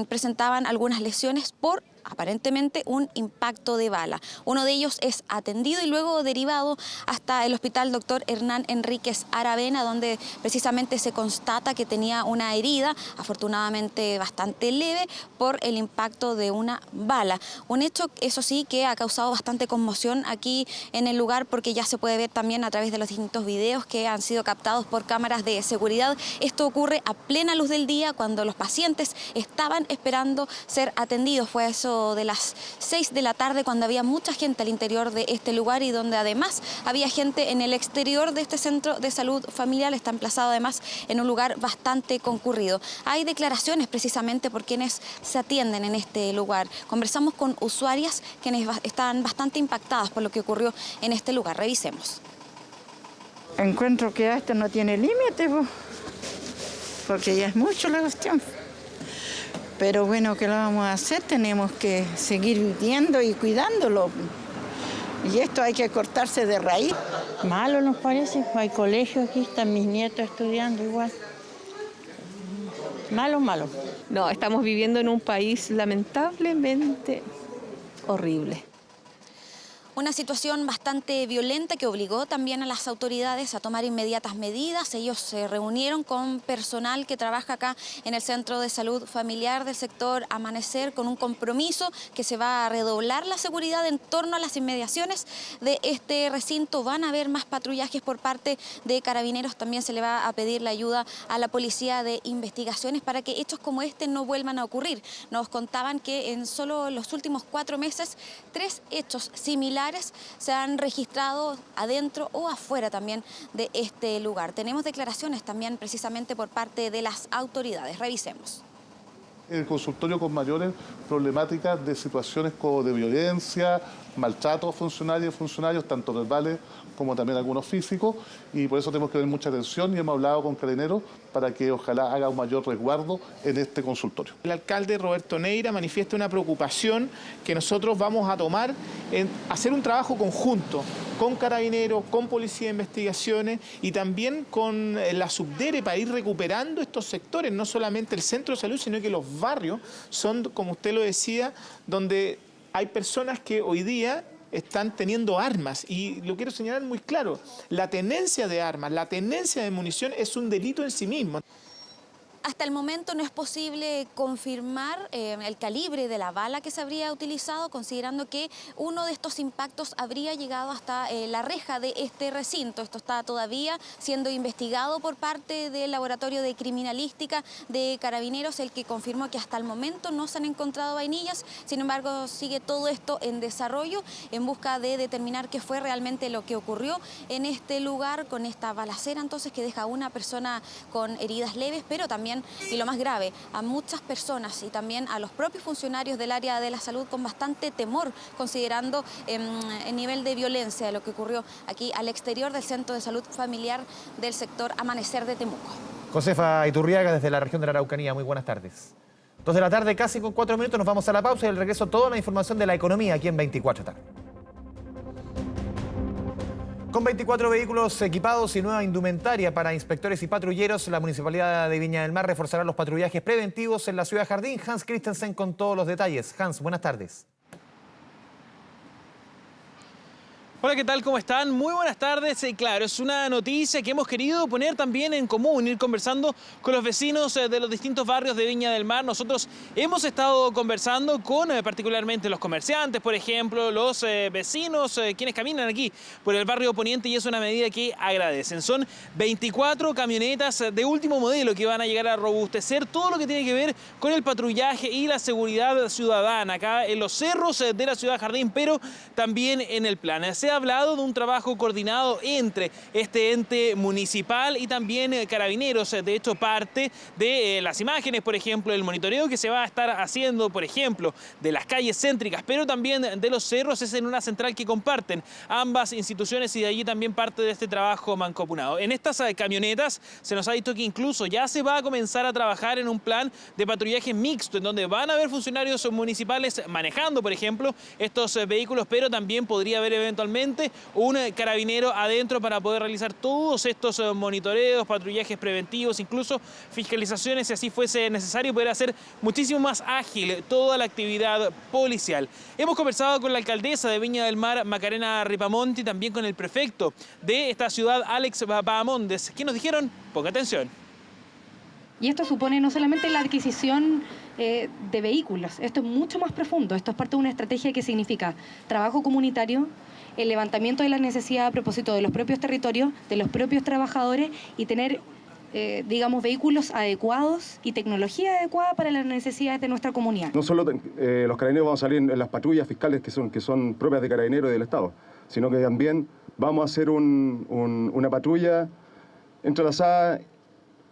presentaban algunas lesiones por aparentemente un impacto de bala. Uno de ellos es atendido y luego derivado hasta el hospital Dr. Hernán Enríquez Aravena, donde precisamente se constata que tenía una herida, afortunadamente bastante leve, por el impacto de una bala. Un hecho, eso sí, que ha causado bastante conmoción aquí en el lugar, porque ya se puede ver también a través de los distintos videos que han sido captados por cámaras de seguridad. Esto ocurre a plena luz del día, cuando los pacientes estaban esperando ser atendidos. Fue eso de las 6 de la tarde, cuando había mucha gente al interior de este lugar y donde además había gente en el exterior de este centro de salud familiar. Está emplazado además en un lugar bastante concurrido. Hay declaraciones precisamente por quienes se atienden en este lugar. Conversamos con usuarias quienes están bastante impactadas por lo que ocurrió en este lugar. Revisemos. Encuentro que esto no tiene límite, porque ya es mucho la cuestión. Pero bueno, ¿qué lo vamos a hacer? Tenemos que seguir viviendo y cuidándolo. Y esto hay que cortarse de raíz. Malo nos parece, hay colegios aquí, están mis nietos estudiando igual. Malo, malo. No, estamos viviendo en un país lamentablemente horrible. Una situación bastante violenta que obligó también a las autoridades a tomar inmediatas medidas. Ellos se reunieron con personal que trabaja acá en el Centro de Salud Familiar del sector Amanecer, con un compromiso que se va a redoblar la seguridad en torno a las inmediaciones de este recinto. Van a haber más patrullajes por parte de Carabineros. También se le va a pedir la ayuda a la Policía de Investigaciones para que hechos como este no vuelvan a ocurrir. Nos contaban que en solo los últimos 4 meses 3 hechos similares se han registrado adentro o afuera también de este lugar. Tenemos declaraciones también precisamente por parte de las autoridades. Revisemos. El consultorio con mayores problemáticas de situaciones como de violencia, maltrato a funcionarios y funcionarios, tanto verbales como también algunos físicos, y por eso tenemos que tener mucha atención y hemos hablado con Carabineros para que ojalá haga un mayor resguardo en este consultorio. El alcalde Roberto Neira manifiesta una preocupación que nosotros vamos a tomar en hacer un trabajo conjunto con Carabineros, con Policía de Investigaciones y también con la Subdere para ir recuperando estos sectores, no solamente el centro de salud, sino que los barrios son, como usted lo decía, donde hay personas que hoy día están teniendo armas, y lo quiero señalar muy claro: la tenencia de armas, la tenencia de munición es un delito en sí mismo. Hasta el momento no es posible confirmar el calibre de la bala que se habría utilizado, considerando que uno de estos impactos habría llegado hasta la reja de este recinto. Esto está todavía siendo investigado por parte del Laboratorio de Criminalística de Carabineros, el que confirmó que hasta el momento no se han encontrado vainillas. Sin embargo, sigue todo esto en desarrollo en busca de determinar qué fue realmente lo que ocurrió en este lugar con esta balacera, entonces, que deja a una persona con heridas leves, pero también, y lo más grave, a muchas personas y también a los propios funcionarios del área de la salud con bastante temor, considerando el nivel de violencia de lo que ocurrió aquí al exterior del Centro de Salud Familiar del sector Amanecer de Temuco. Josefa Iturriaga, desde la región de la Araucanía, muy buenas tardes. 2 de la tarde, casi con 4 minutos, nos vamos a la pausa y al regreso toda la información de la economía aquí en 24 tarde. Con 24 vehículos equipados y nueva indumentaria para inspectores y patrulleros, la Municipalidad de Viña del Mar reforzará los patrullajes preventivos en la Ciudad Jardín. Hans Christensen con todos los detalles. Hans, buenas tardes. Hola, ¿qué tal? ¿Cómo están? Muy buenas tardes. Claro, es una noticia que hemos querido poner también en común, ir conversando con los vecinos de los distintos barrios de Viña del Mar. Nosotros hemos estado conversando con particularmente los comerciantes, por ejemplo, los vecinos, quienes caminan aquí por el barrio Poniente, y es una medida que agradecen. Son 24 camionetas de último modelo que van a llegar a robustecer todo lo que tiene que ver con el patrullaje y la seguridad ciudadana acá en los cerros de la Ciudad Jardín, pero también en el plan. Se ha hablado de un trabajo coordinado entre este ente municipal y también Carabineros. De hecho, parte de las imágenes, por ejemplo, el monitoreo que se va a estar haciendo, por ejemplo, de las calles céntricas, pero también de los cerros, es en una central que comparten ambas instituciones, y de allí también parte de este trabajo mancomunado. En estas camionetas se nos ha dicho que incluso ya se va a comenzar a trabajar en un plan de patrullaje mixto, en donde van a haber funcionarios municipales manejando, por ejemplo, estos vehículos, pero también podría haber eventualmente solamente un carabinero adentro para poder realizar todos estos monitoreos, patrullajes preventivos, incluso fiscalizaciones si así fuese necesario, poder hacer muchísimo más ágil toda la actividad policial. Hemos conversado con la alcaldesa de Viña del Mar, Macarena Ripamonti, y también con el prefecto de esta ciudad, Alex Bahamondes. ¿Qué nos dijeron? Ponga atención. Y esto supone no solamente la adquisición de vehículos, esto es mucho más profundo, esto es parte de una estrategia que significa trabajo comunitario, el levantamiento de las necesidades a propósito de los propios territorios, de los propios trabajadores y tener, digamos, vehículos adecuados y tecnología adecuada para las necesidades de nuestra comunidad. No solo los carabineros vamos a salir en las patrullas fiscales que son propias de carabineros y del Estado, sino que también vamos a hacer una patrulla entrelazada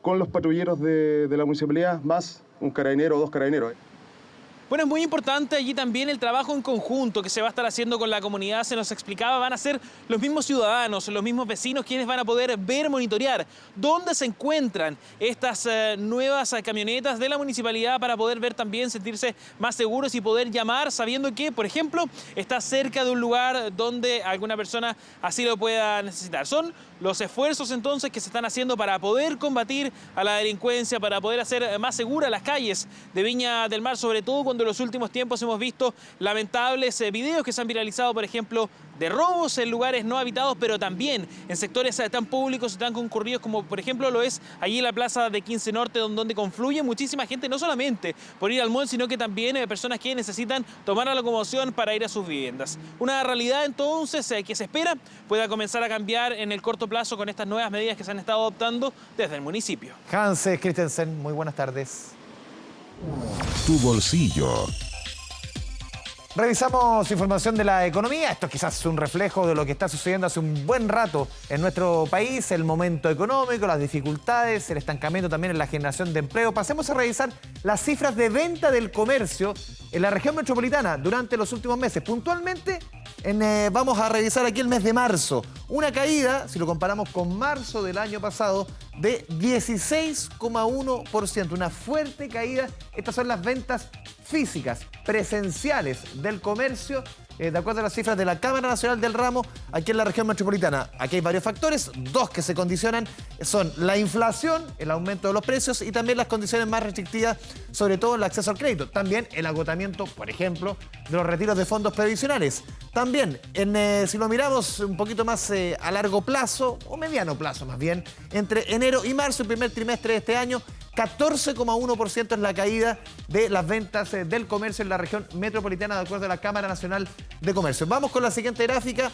con los patrulleros de la municipalidad, más un carabinero o 2 carabineros. Bueno, es muy importante allí también el trabajo en conjunto que se va a estar haciendo con la comunidad. Se nos explicaba, van a ser los mismos ciudadanos, los mismos vecinos quienes van a poder ver, monitorear dónde se encuentran estas nuevas camionetas de la municipalidad para poder ver también, sentirse más seguros y poder llamar sabiendo que, por ejemplo, está cerca de un lugar donde alguna persona así lo pueda necesitar. Son los esfuerzos entonces que se están haciendo para poder combatir a la delincuencia, para poder hacer más seguras las calles de Viña del Mar, sobre todo cuando en los últimos tiempos hemos visto lamentables videos que se han viralizado, por ejemplo, de robos en lugares no habitados, pero también en sectores tan públicos y tan concurridos como por ejemplo lo es allí en la plaza de 15 Norte, donde confluye muchísima gente, no solamente por ir al mall, sino que también personas que necesitan tomar la locomoción para ir a sus viviendas. Una realidad entonces que se espera pueda comenzar a cambiar en el corto plazo con estas nuevas medidas que se han estado adoptando desde el municipio. Hans Christensen, muy buenas tardes. Tu bolsillo. Revisamos información de la economía. Esto quizás es un reflejo de lo que está sucediendo hace un buen rato en nuestro país, el momento económico, las dificultades, el estancamiento también en la generación de empleo. Pasemos a revisar las cifras de venta del comercio en la región metropolitana durante los últimos meses. Puntualmente, vamos a revisar aquí el mes de marzo. Una caída, si lo comparamos con marzo del año pasado, de 16,1%. Una fuerte caída. Estas son las ventas físicas, presenciales del comercio, de acuerdo a las cifras de la Cámara Nacional del Ramo, aquí en la región metropolitana. Aquí hay varios factores, 2 que se condicionan, son la inflación, el aumento de los precios y también las condiciones más restrictivas, sobre todo el acceso al crédito. También el agotamiento, por ejemplo, de los retiros de fondos previsionales. También, si lo miramos un poquito más a largo plazo, o mediano plazo más bien, entre enero y marzo, el primer trimestre de este año, 14,1% es la caída de las ventas del comercio en la región metropolitana, de acuerdo a la Cámara Nacional de Comercio. Vamos con la siguiente gráfica.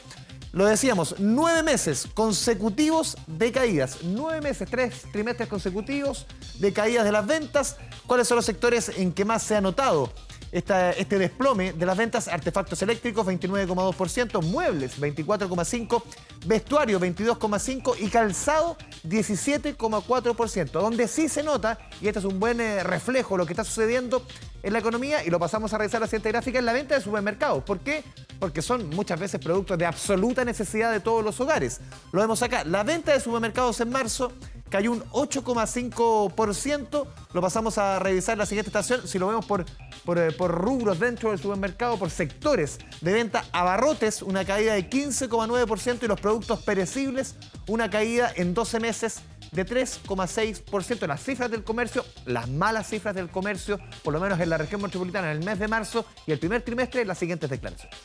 Lo decíamos, 9 meses consecutivos de caídas. 9 meses, 3 trimestres consecutivos de caídas de las ventas. ¿Cuáles son los sectores en que más se ha notado este desplome de las ventas? Artefactos eléctricos, 29,2%, muebles, 24,5%, vestuario, 22,5% y calzado, 17,4%. Donde sí se nota, y este es un buen reflejo de lo que está sucediendo en la economía, y lo pasamos a revisar la siguiente gráfica, en la venta de supermercados. ¿Por qué? Porque son muchas veces productos de absoluta necesidad de todos los hogares. Lo vemos acá. La venta de supermercados en marzo cayó un 8,5%. Lo pasamos a revisar en la siguiente estación. Si lo vemos por rubros dentro del supermercado, por sectores de venta, abarrotes, una caída de 15,9%, y los productos perecibles, una caída en 12 meses de 3,6%. Las cifras del comercio, las malas cifras del comercio, por lo menos en la región metropolitana, en el mes de marzo y el primer trimestre, las siguientes declaraciones.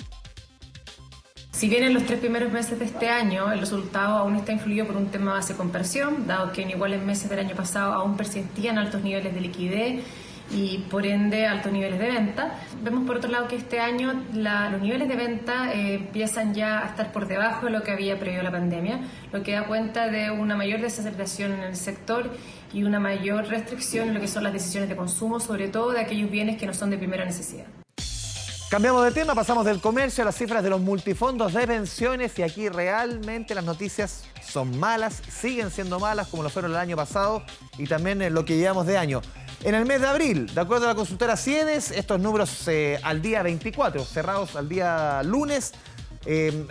Si bien en los 3 primeros meses de este año el resultado aún está influido por un tema base conversión, dado que en iguales meses del año pasado aún persistían altos niveles de liquidez y por ende altos niveles de venta, vemos por otro lado que este año los niveles de venta empiezan ya a estar por debajo de lo que había previo a la pandemia, lo que da cuenta de una mayor desaceleración en el sector y una mayor restricción en lo que son las decisiones de consumo, sobre todo de aquellos bienes que no son de primera necesidad. Cambiamos de tema, pasamos del comercio a las cifras de los multifondos de pensiones, y aquí realmente las noticias son malas, siguen siendo malas como lo fueron el año pasado y también en lo que llevamos de año. En el mes de abril, de acuerdo a la consultora Ciedes, estos números al día 24, cerrados al día lunes,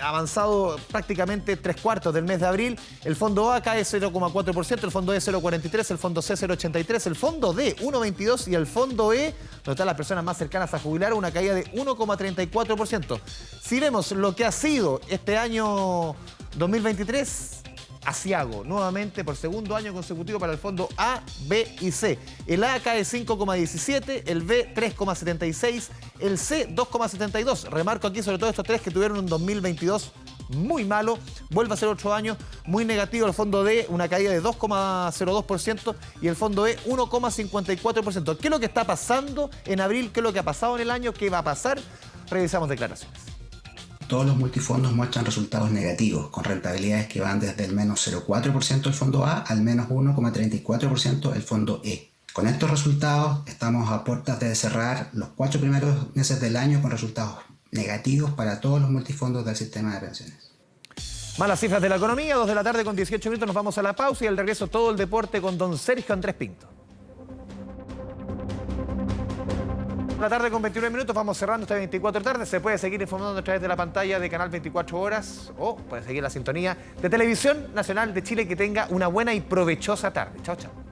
avanzado prácticamente 3/4 del mes de abril. El fondo A cae 0,4%, el fondo E 0,43%, el fondo C 0,83%, el fondo D 1,22% y el fondo E, donde están las personas más cercanas a jubilar, una caída de 1,34%. Si vemos lo que ha sido este año 2023, aciago, nuevamente por segundo año consecutivo para el fondo A, B y C. El A cae 5,17, el B 3,76, el C 2,72. Remarco aquí sobre todo estos tres que tuvieron un 2022 muy malo. Vuelve a ser otro año muy negativo. El fondo D, una caída de 2,02% y el fondo E 1,54%. ¿Qué es lo que está pasando en abril? ¿Qué es lo que ha pasado en el año? ¿Qué va a pasar? Revisamos declaraciones. Todos los multifondos muestran resultados negativos, con rentabilidades que van desde el menos 0,4% el fondo A al menos 1,34% el fondo E. Con estos resultados estamos a puertas de cerrar los 4 primeros meses del año con resultados negativos para todos los multifondos del sistema de pensiones. Malas cifras de la economía, 2 de la tarde con 18 minutos, nos vamos a la pausa y al regreso todo el deporte con don Sergio Andrés Pinto. La tarde con 21 minutos, vamos cerrando esta 24 tarde. Se puede seguir informando a través de la pantalla de Canal 24 Horas o puede seguir la sintonía de Televisión Nacional de Chile. Que tenga una buena y provechosa tarde. Chao, chao.